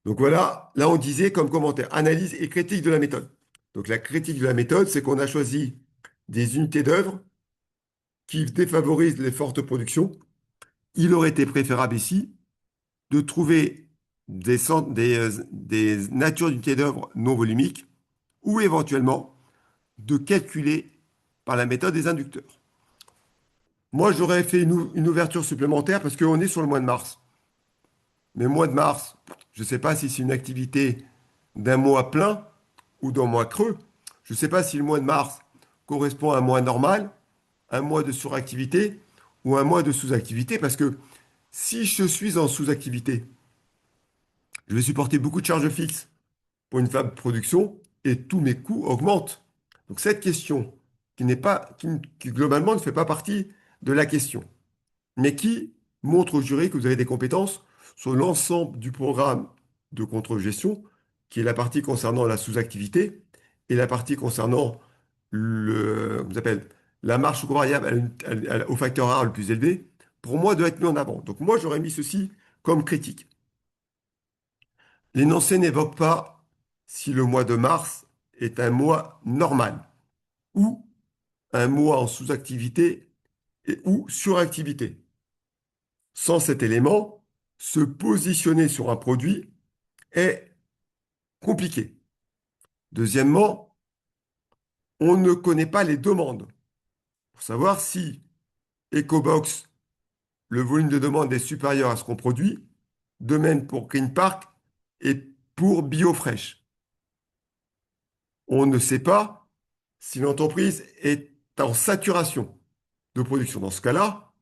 Donc voilà, là on disait comme commentaire, analyse et critique de la méthode. Donc la critique de la méthode, c'est qu'on a choisi des unités d'œuvre qui défavorisent les fortes productions. Il aurait été préférable ici de trouver des natures d'unités d'œuvre non volumiques ou éventuellement de calculer par la méthode des inducteurs. Moi, j'aurais fait une ouverture supplémentaire parce qu'on est sur le mois de mars. Mais le mois de mars, je ne sais pas si c'est une activité d'un mois plein ou d'un mois creux. Je ne sais pas si le mois de mars correspond à un mois normal, un mois de suractivité ou un mois de sous-activité, parce que si je suis en sous-activité, je vais supporter beaucoup de charges fixes pour une faible production et tous mes coûts augmentent. Donc cette question, qui globalement ne fait pas partie de la question, mais qui montre au jury que vous avez des compétences sur l'ensemble du programme de contrôle-gestion, qui est la partie concernant la sous-activité et la partie concernant comment ça s'appelle, la marge variable au facteur R le plus élevé, pour moi, doit être mis en avant. Donc moi, j'aurais mis ceci comme critique. L'énoncé n'évoque pas si le mois de mars est un mois normal ou un mois en sous-activité ou suractivité. Sans cet élément, se positionner sur un produit est compliqué. Deuxièmement, on ne connaît pas les demandes pour savoir si EcoBox, le volume de demande est supérieur à ce qu'on produit, de même pour Green Park et pour BioFresh. On ne sait pas si l'entreprise est en saturation. de production. Dans ce cas-là,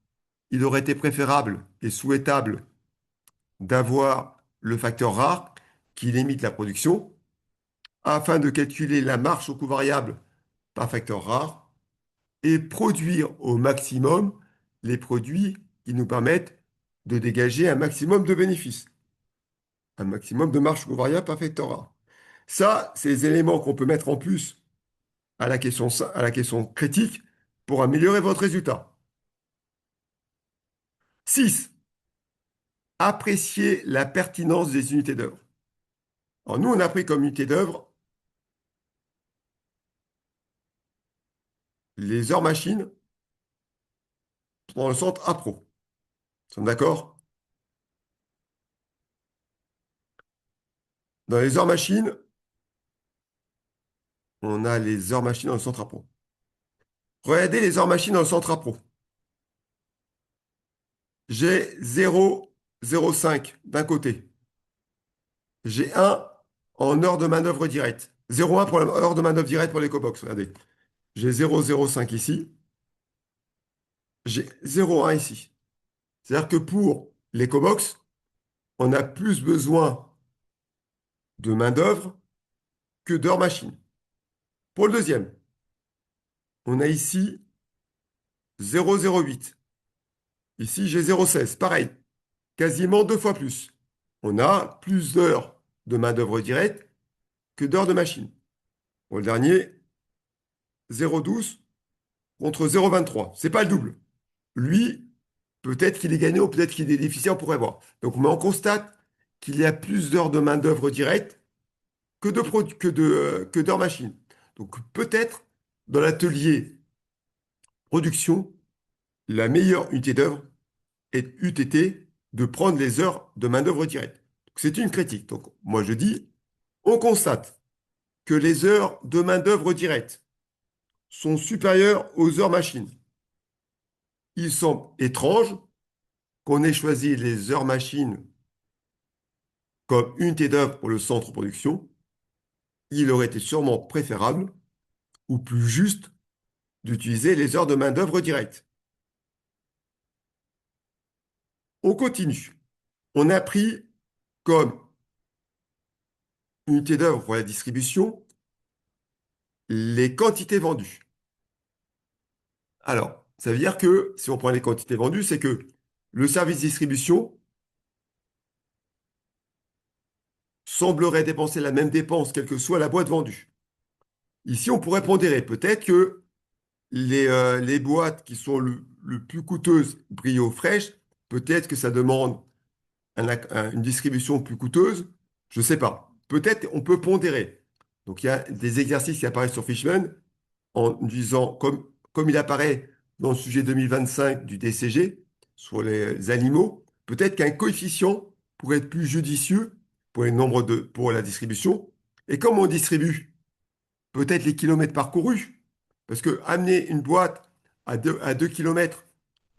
il aurait été préférable et souhaitable d'avoir le facteur rare qui limite la production afin de calculer la marge au coût variable par facteur rare et produire au maximum les produits qui nous permettent de dégager un maximum de bénéfices, un maximum de marge au coût variable par facteur rare. Ça, c'est les éléments qu'on peut mettre en plus à la question critique pour améliorer votre résultat. 6. Apprécier la pertinence des unités d'œuvre. Alors nous, on a pris comme unité d'œuvre les heures machines dans le centre APRO. Nous sommes d'accord? Dans les heures machines, on a les heures machines dans le centre APRO. Regardez les heures machines dans le centre APRO. J'ai 0,05 d'un côté. J'ai 1 en heure de manœuvre directe. 0,1 pour l'heure de manœuvre directe pour l'écobox. Regardez. J'ai 0,05 ici. J'ai 0,1 ici. C'est-à-dire que pour l'écobox, on a plus besoin de main-d'œuvre que d'heures machine. Pour le deuxième, on a ici 0,08. Ici, j'ai 0,16. Pareil, quasiment 2 fois plus. On a plus d'heures de main-d'œuvre directe que d'heures de machine. Pour le dernier, 0,12 contre 0,23. C'est pas le double. Lui, peut-être qu'il est gagnant, peut-être qu'il est déficient, on pourrait voir. Donc, mais on constate qu'il y a plus d'heures de main-d'œuvre directe que d'heures machine. Donc, peut-être dans l'atelier production, la meilleure unité d'œuvre eût été de prendre les heures de main-d'œuvre directe. C'est une critique. Donc, moi, je dis, on constate que les heures de main-d'œuvre directe sont supérieures aux heures machines. Il semble étrange qu'on ait choisi les heures machines comme unité d'œuvre pour le centre de production. Il aurait été sûrement préférable ou plus juste d'utiliser les heures de main-d'œuvre directe. On continue. On a pris comme unité d'œuvre pour la distribution les quantités vendues. Alors, ça veut dire que si on prend les quantités vendues, c'est que le service distribution semblerait dépenser la même dépense, quelle que soit la boîte vendue. Ici, on pourrait pondérer. Peut-être que les boîtes qui sont le plus coûteuses, Brio Fresh, peut-être que ça demande une distribution plus coûteuse. Je ne sais pas. Peut-être on peut pondérer. Donc, il y a des exercices qui apparaissent sur Fishman en disant, comme il apparaît dans le sujet 2025 du DCG sur les animaux, peut-être qu'un coefficient pourrait être plus judicieux pour pour la distribution. Et comme on distribue peut-être les kilomètres parcourus, parce que amener une boîte à 2 km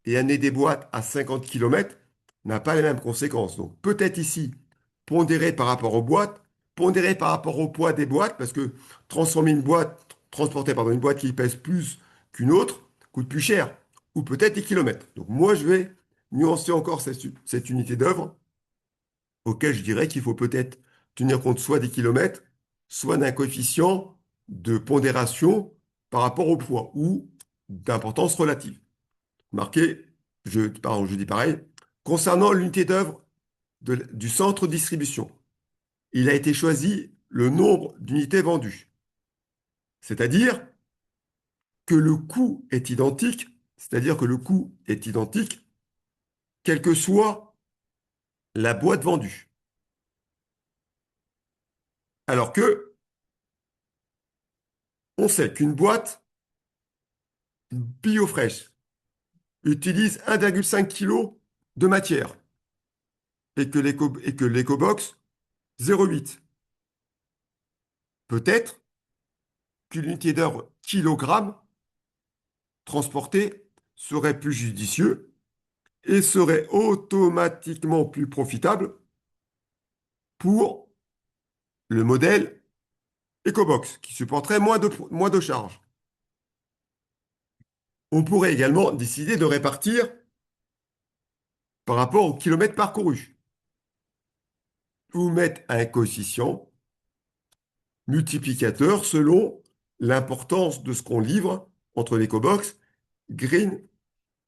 et amener des boîtes à 50 km n'a pas les mêmes conséquences. Donc peut-être ici, pondérer par rapport aux boîtes, pondérer par rapport au poids des boîtes, parce que transporter une boîte qui pèse plus qu'une autre coûte plus cher, ou peut-être des kilomètres. Donc moi, je vais nuancer encore cette unité d'œuvre, auquel je dirais qu'il faut peut-être tenir compte soit des kilomètres, soit d'un coefficient de pondération par rapport au poids, ou d'importance relative. Marqué, pardon, je dis pareil, concernant l'unité d'œuvre du centre de distribution, il a été choisi le nombre d'unités vendues. C'est-à-dire que le coût est identique, quelle que soit la boîte vendue. Alors que on sait qu'une boîte BioFresh utilise 1,5 kg de matière et que l'EcoBox 0,8. Peut-être qu'une unité d'œuvre kilogramme transporté serait plus judicieux et serait automatiquement plus profitable pour le modèle EcoBox, qui supporterait moins de charges. On pourrait également décider de répartir par rapport au kilomètre parcouru. Ou mettre un coefficient multiplicateur selon l'importance de ce qu'on livre entre l'EcoBox, Green,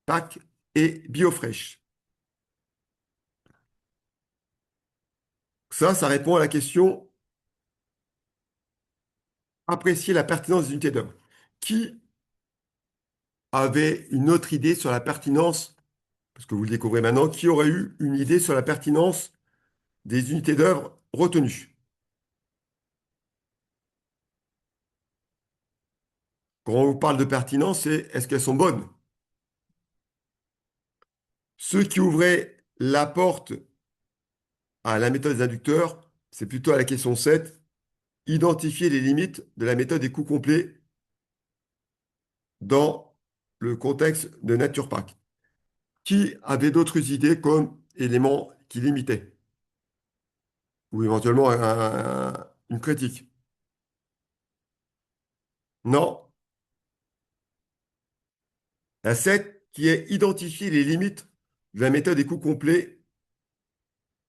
Pack et BioFresh. Ça répond à la question apprécier la pertinence des unités d'œuvre. Qui avait une autre idée sur la pertinence, parce que vous le découvrez maintenant, qui aurait eu une idée sur la pertinence des unités d'œuvre retenues? Quand on vous parle de pertinence, c'est est-ce qu'elles sont bonnes? Ceux qui ouvraient la porte à la méthode des inducteurs, c'est plutôt à la question 7, identifier les limites de la méthode des coûts complets dans le contexte de Nature Park. Qui avait d'autres idées comme éléments qui limitaient? Ou éventuellement une critique? Non. La 7, qui est identifier les limites de la méthode des coûts complets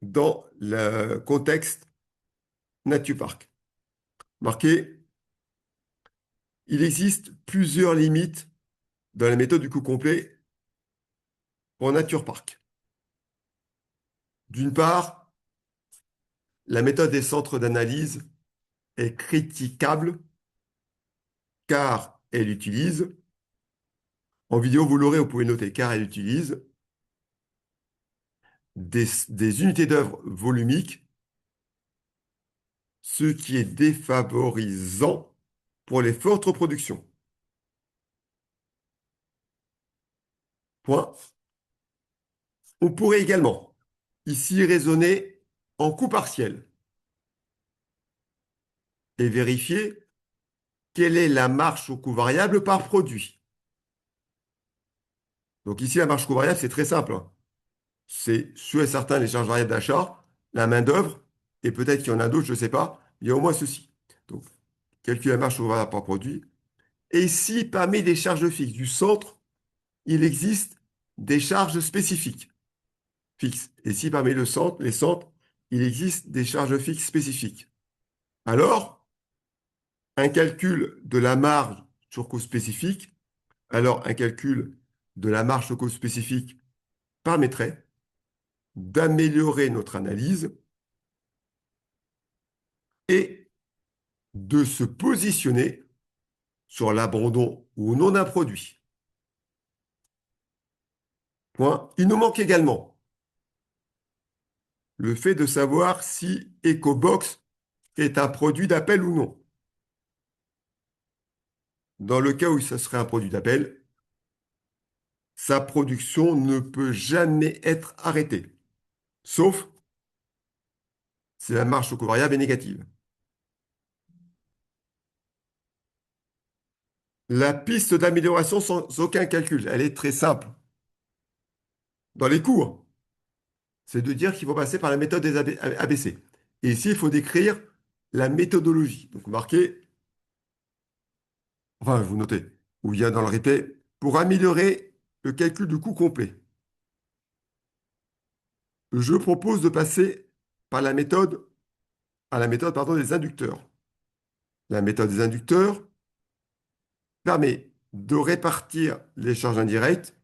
dans le contexte Nature Park. Marqué, il existe plusieurs limites dans la méthode du coût complet pour Nature Park. D'une part, la méthode des centres d'analyse est critiquable car elle utilise, en vidéo vous l'aurez, vous pouvez noter, car elle utilise des unités d'œuvre volumiques, ce qui est défavorisant pour les fortes reproductions. Point. On pourrait également ici raisonner en coût partiel et vérifier quelle est la marge au coût variable par produit. Donc ici, la marge au coût variable, c'est très simple, hein. C'est sûr et certain les charges variables d'achat, la main-d'œuvre, et peut-être qu'il y en a d'autres, je ne sais pas, mais il y a au moins ceci. Donc, calculer la marge au coût variable par produit. Et si parmi les charges fixes du centre, il existe des charges spécifiques fixes. Et si parmi les centres, il existe des charges fixes spécifiques. Alors, un calcul de la marge sur coût spécifique, alors un calcul de la marge sur coût spécifique permettrait d'améliorer notre analyse et de se positionner sur l'abandon ou non d'un produit. Point. Il nous manque également le fait de savoir si EcoBox est un produit d'appel ou non. Dans le cas où ce serait un produit d'appel, sa production ne peut jamais être arrêtée, sauf si la marge au coût variable est négative. La piste d'amélioration sans aucun calcul, elle est très simple. Dans les cours, c'est de dire qu'il faut passer par la méthode des ABC. Et ici, il faut décrire la méthodologie. Donc, marquez, enfin, vous notez, ou il y a dans le replay, pour améliorer le calcul du coût complet. Je propose de passer par la méthode, des inducteurs. La méthode des inducteurs permet de répartir les charges indirectes,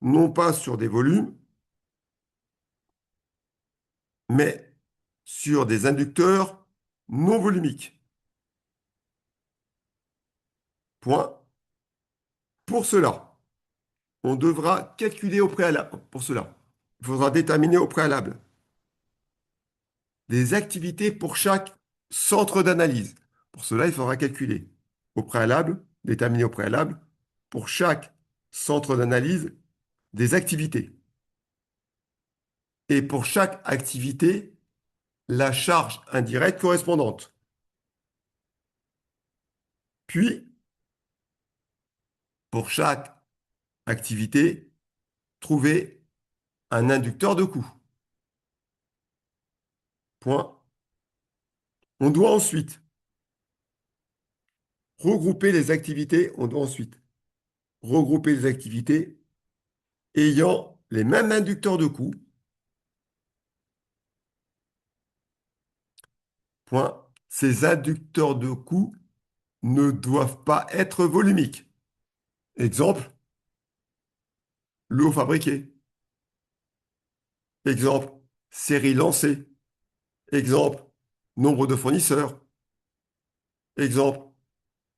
non pas sur des volumes, mais sur des inducteurs non volumiques. Point. Pour cela, on devra calculer au préalable. Pour cela, il faudra déterminer au préalable des activités pour chaque centre d'analyse. Pour cela, il faudra calculer au préalable, déterminer au préalable, pour chaque centre d'analyse, des activités. Et pour chaque activité, la charge indirecte correspondante. Puis, pour chaque activité, trouver un inducteur de coût. Point. On doit ensuite regrouper les activités. On doit ensuite regrouper les activités ayant les mêmes inducteurs de coût. Point. Ces inducteurs de coût ne doivent pas être volumiques. Exemple, lot fabriqué. Exemple, série lancée. Exemple, nombre de fournisseurs. Exemple,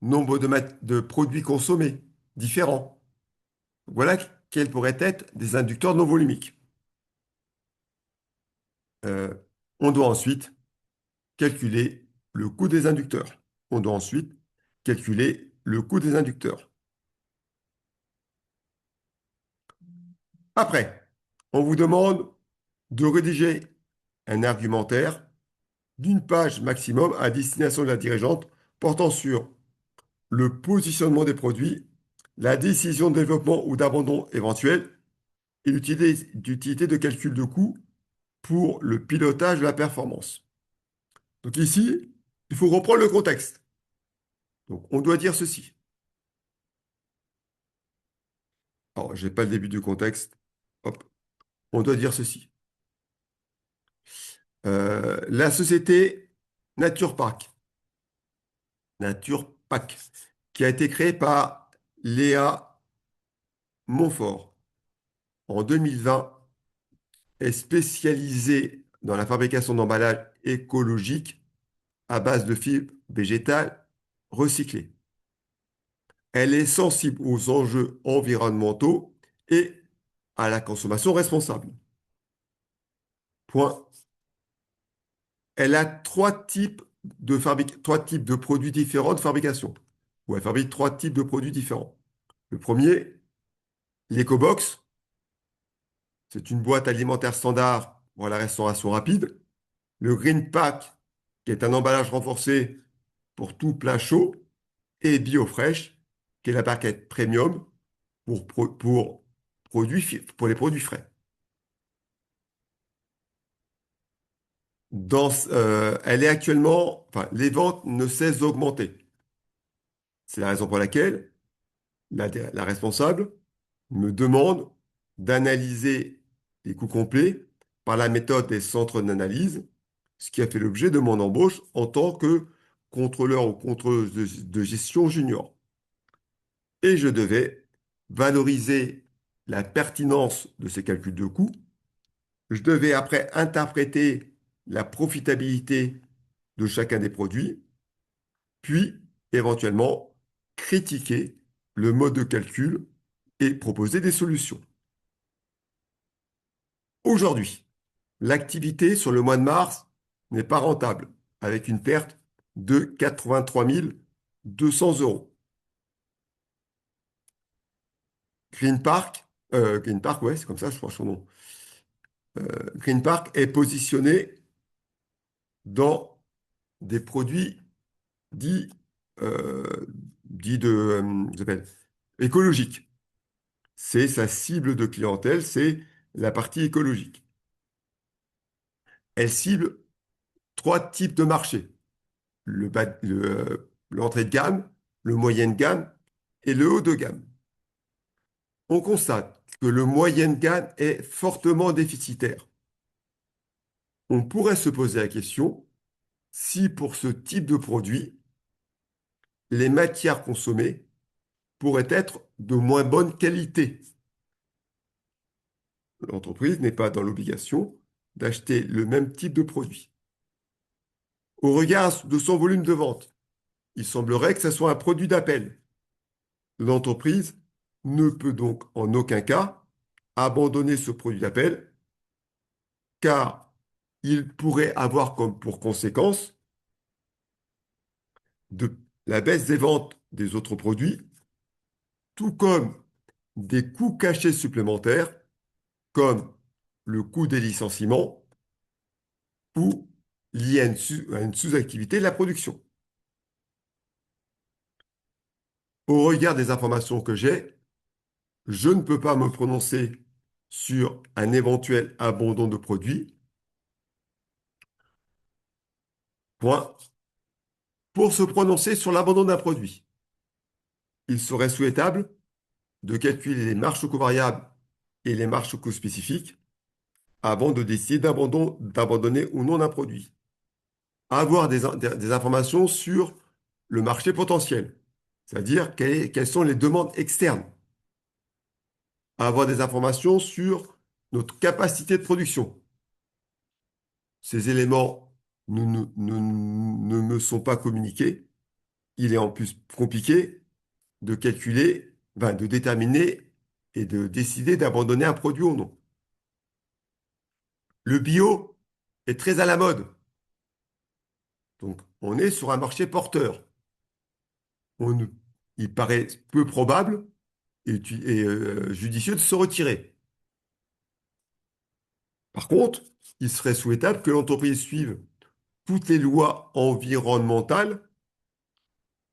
nombre de produits consommés différents. Voilà quels pourraient être des inducteurs non volumiques. Euh, on doit ensuite calculer le coût des inducteurs. On doit ensuite calculer le coût des inducteurs. Après, on vous demande de rédiger un argumentaire d'une page maximum à destination de la dirigeante portant sur le positionnement des produits, la décision de développement ou d'abandon éventuel et l'utilité de calcul de coûts pour le pilotage de la performance. Donc ici, il faut reprendre le contexte. Donc on doit dire ceci. Alors, je n'ai pas le début du contexte. Hop. On doit dire ceci. La société Nature Park, qui a été créée par Léa Montfort en 2020, est spécialisée dans la fabrication d'emballages écologiques à base de fibres végétales recyclées. Elle est sensible aux enjeux environnementaux et à la consommation responsable. Point. Elle a trois types de produits différents de fabrication. Ou elle fabrique trois types de produits différents. Le premier, l'EcoBox. C'est une boîte alimentaire standard pour la restauration rapide. Le Green Pack, qui est un emballage renforcé pour tout plat chaud. Et BioFresh, qui est la barquette premium pour les produits frais. Elle est actuellement, enfin, les ventes ne cessent d'augmenter. C'est la raison pour laquelle la responsable me demande d'analyser les coûts complets par la méthode des centres d'analyse, ce qui a fait l'objet de mon embauche en tant que contrôleur ou contrôleuse de gestion junior. Et je devais valoriser la pertinence de ces calculs de coûts. Je devais après interpréter la profitabilité de chacun des produits, puis éventuellement critiquer le mode de calcul et proposer des solutions. Aujourd'hui, l'activité sur le mois de mars n'est pas rentable, avec une perte de 83 200 euros. Green Park, ouais, c'est comme ça, je crois son nom. Green Park est positionné dans des produits dits, euh, dits j'appelle, écologiques. C'est sa cible de clientèle, c'est la partie écologique. Elle cible trois types de marchés. L'entrée de gamme, le moyen de gamme et le haut de gamme. On constate que le moyen de gamme est fortement déficitaire. On pourrait se poser la question si pour ce type de produit, les matières consommées pourraient être de moins bonne qualité. L'entreprise n'est pas dans l'obligation d'acheter le même type de produit. Au regard de son volume de vente, il semblerait que ce soit un produit d'appel. L'entreprise ne peut donc en aucun cas abandonner ce produit d'appel car il pourrait avoir comme pour conséquence de la baisse des ventes des autres produits, tout comme des coûts cachés supplémentaires comme le coût des licenciements ou liés à une sous-activité de la production. Au regard des informations que j'ai, je ne peux pas me prononcer sur un éventuel abandon de produits. Point. Pour se prononcer sur l'abandon d'un produit, il serait souhaitable de calculer les marges aux coûts variables et les marges aux coûts spécifiques avant de décider d'abandonner ou non un produit. Avoir des informations sur le marché potentiel, c'est-à-dire quelles sont les demandes externes. Avoir des informations sur notre capacité de production. Ces éléments ne me sont pas communiqués. Il est en plus compliqué de calculer, enfin, de déterminer et de décider d'abandonner un produit ou non. Le bio est très à la mode. Donc, on est sur un marché porteur. On ne- il paraît peu probable et judicieux de se retirer. Par contre, il serait souhaitable que l'entreprise suive toutes les lois environnementales.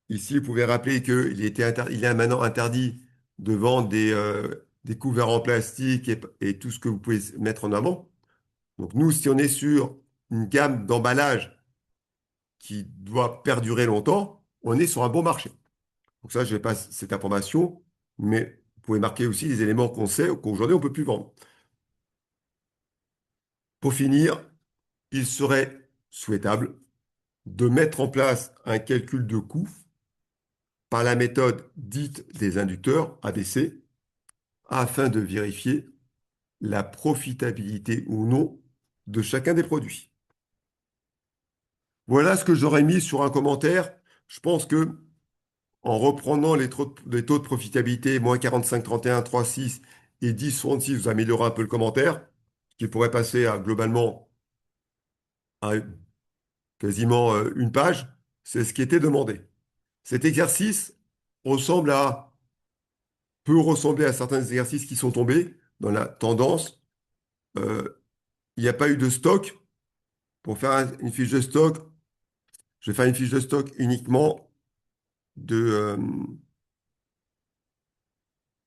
Ici, vous pouvez rappeler il est maintenant interdit de vendre des couverts en plastique et tout ce que vous pouvez mettre en avant. Donc nous, si on est sur une gamme d'emballage qui doit perdurer longtemps, on est sur un bon marché. Donc ça, je vais pas cette information, mais vous pouvez marquer aussi les éléments qu'on sait qu'aujourd'hui, on ne peut plus vendre. Pour finir, il serait souhaitable de mettre en place un calcul de coût par la méthode dite des inducteurs, ABC, afin de vérifier la profitabilité ou non de chacun des produits. Voilà ce que j'aurais mis sur un commentaire. Je pense que en reprenant les taux de profitabilité, moins 45, 31, 3,6 et 10, 66, vous améliorez un peu le commentaire, qui pourrait passer à globalement à quasiment une page. C'est ce qui était demandé. Cet exercice ressemble à, peut ressembler à certains exercices qui sont tombés dans la tendance. Euh, il n'y a pas eu de stock. Pour faire une fiche de stock, je vais faire une fiche de stock uniquement de,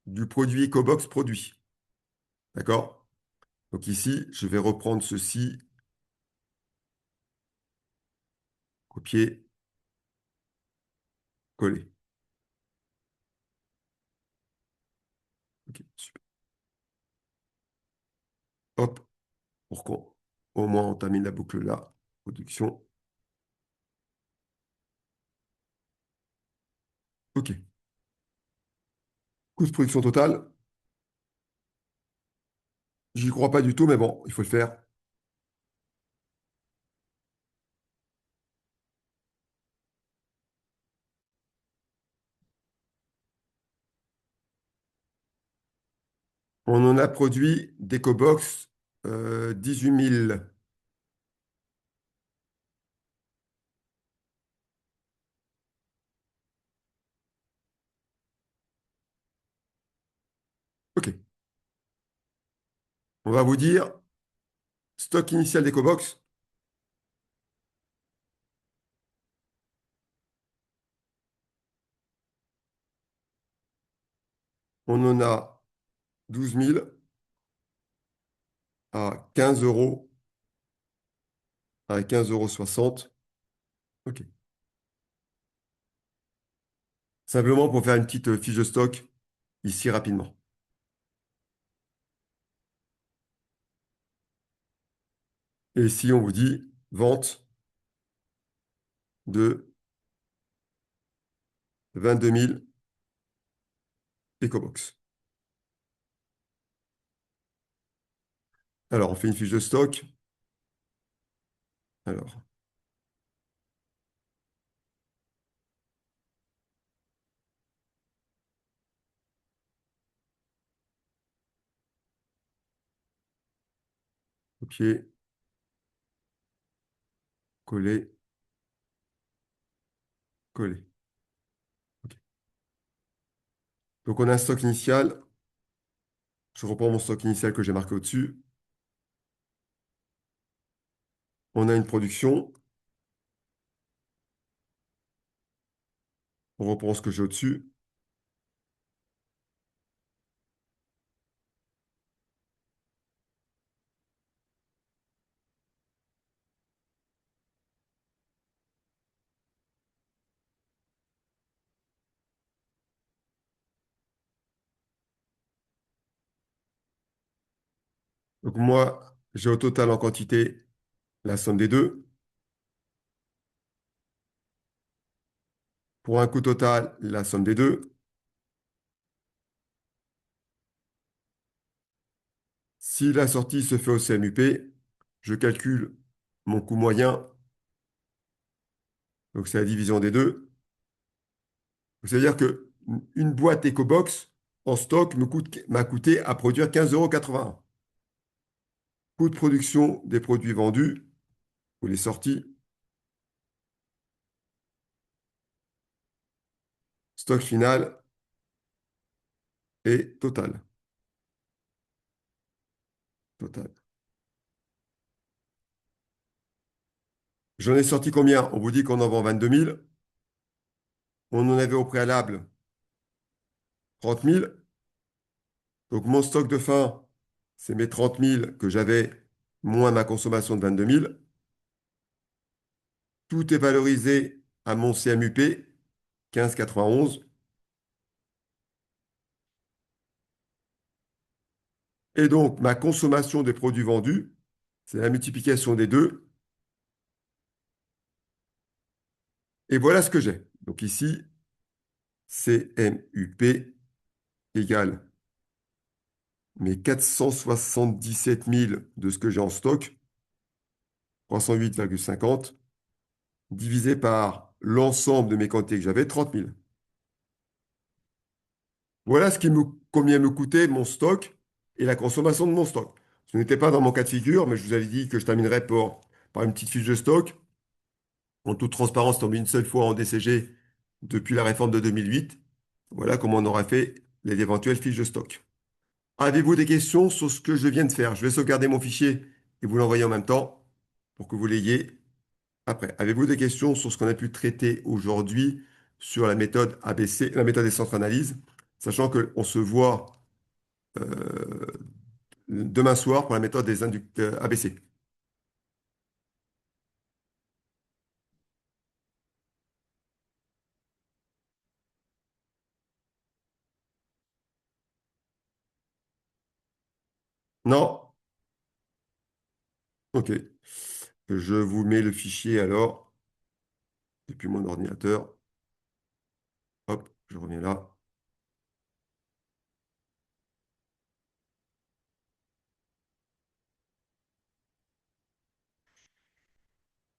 du produit EcoBox produit. D'accord? Donc ici, je vais reprendre ceci, copier, coller. Ok, super. Hop, pour qu'au moins on termine la boucle là. Production. Ok. Coût de production total. J'y crois pas du tout, mais bon, il faut le faire. On en a produit d'EcoBox 18 000. Ok. On va vous dire stock initial d'EcoBox. On en a 12 000 à 15 euros, à 15,60 €. Ok. Simplement pour faire une petite fiche de stock ici rapidement. Et ici, on vous dit vente de 22 000 EcoBox. Alors, on fait une fiche de stock. Alors, copier, coller, coller. Ok. Donc, on a un stock initial. Je reprends mon stock initial que j'ai marqué au-dessus. On a une production. On reprend ce que j'ai au-dessus. Donc moi, j'ai au total en quantité la somme des deux. Pour un coût total, la somme des deux. Si la sortie se fait au CMUP, je calcule mon coût moyen, donc c'est la division des deux. C'est-à-dire que une boîte EcoBox en stock m'a coûté à produire 15,81 €. Coût de production des produits vendus ou les sorties, stock final et total. Total. J'en ai sorti combien? On vous dit qu'on en vend 22 000. On en avait au préalable 30 000. Donc mon stock de fin, c'est mes 30 000 que j'avais, moins ma consommation de 22 000. Tout est valorisé à mon CMUP, 15,91. Et donc ma consommation des produits vendus, c'est la multiplication des deux. Et voilà ce que j'ai. Donc ici, CMUP égale mes 477 000 de ce que j'ai en stock, 308,50, divisé par l'ensemble de mes quantités que j'avais, 30 000. Voilà combien me coûtait mon stock et la consommation de mon stock. Ce n'était pas dans mon cas de figure, mais je vous avais dit que je terminerais par une petite fiche de stock. En toute transparence, tombé une seule fois en DCG depuis la réforme de 2008. Voilà comment on aurait fait les éventuelles fiches de stock. Avez-vous des questions sur ce que je viens de faire? Je vais sauvegarder mon fichier et vous l'envoyer en même temps pour que vous l'ayez après. Avez-vous des questions sur ce qu'on a pu traiter aujourd'hui sur la méthode ABC, la méthode des centres analyse, sachant qu'on se voit euh, demain soir pour la méthode des inducteurs ABC? Non? Ok. Je vous mets le fichier alors depuis mon ordinateur. Hop, je reviens là.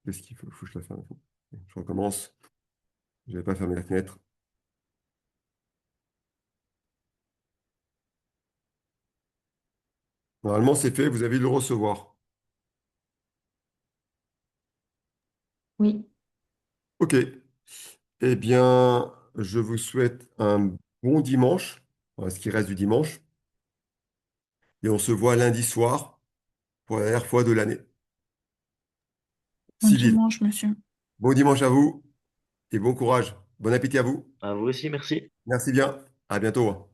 Qu'est-ce qu'il faut? Faut que je la ferme. Je recommence. Je n'avais pas fermé la fenêtre. Normalement, c'est fait. Vous avez dû le recevoir. Oui. Ok. Eh bien, je vous souhaite un bon dimanche, ce qui reste du dimanche. Et on se voit lundi soir pour la dernière fois de l'année Bon civile. dimanche, monsieur. Bon dimanche à vous et bon courage. Bon appétit à vous. À vous aussi, merci. Merci bien. À bientôt.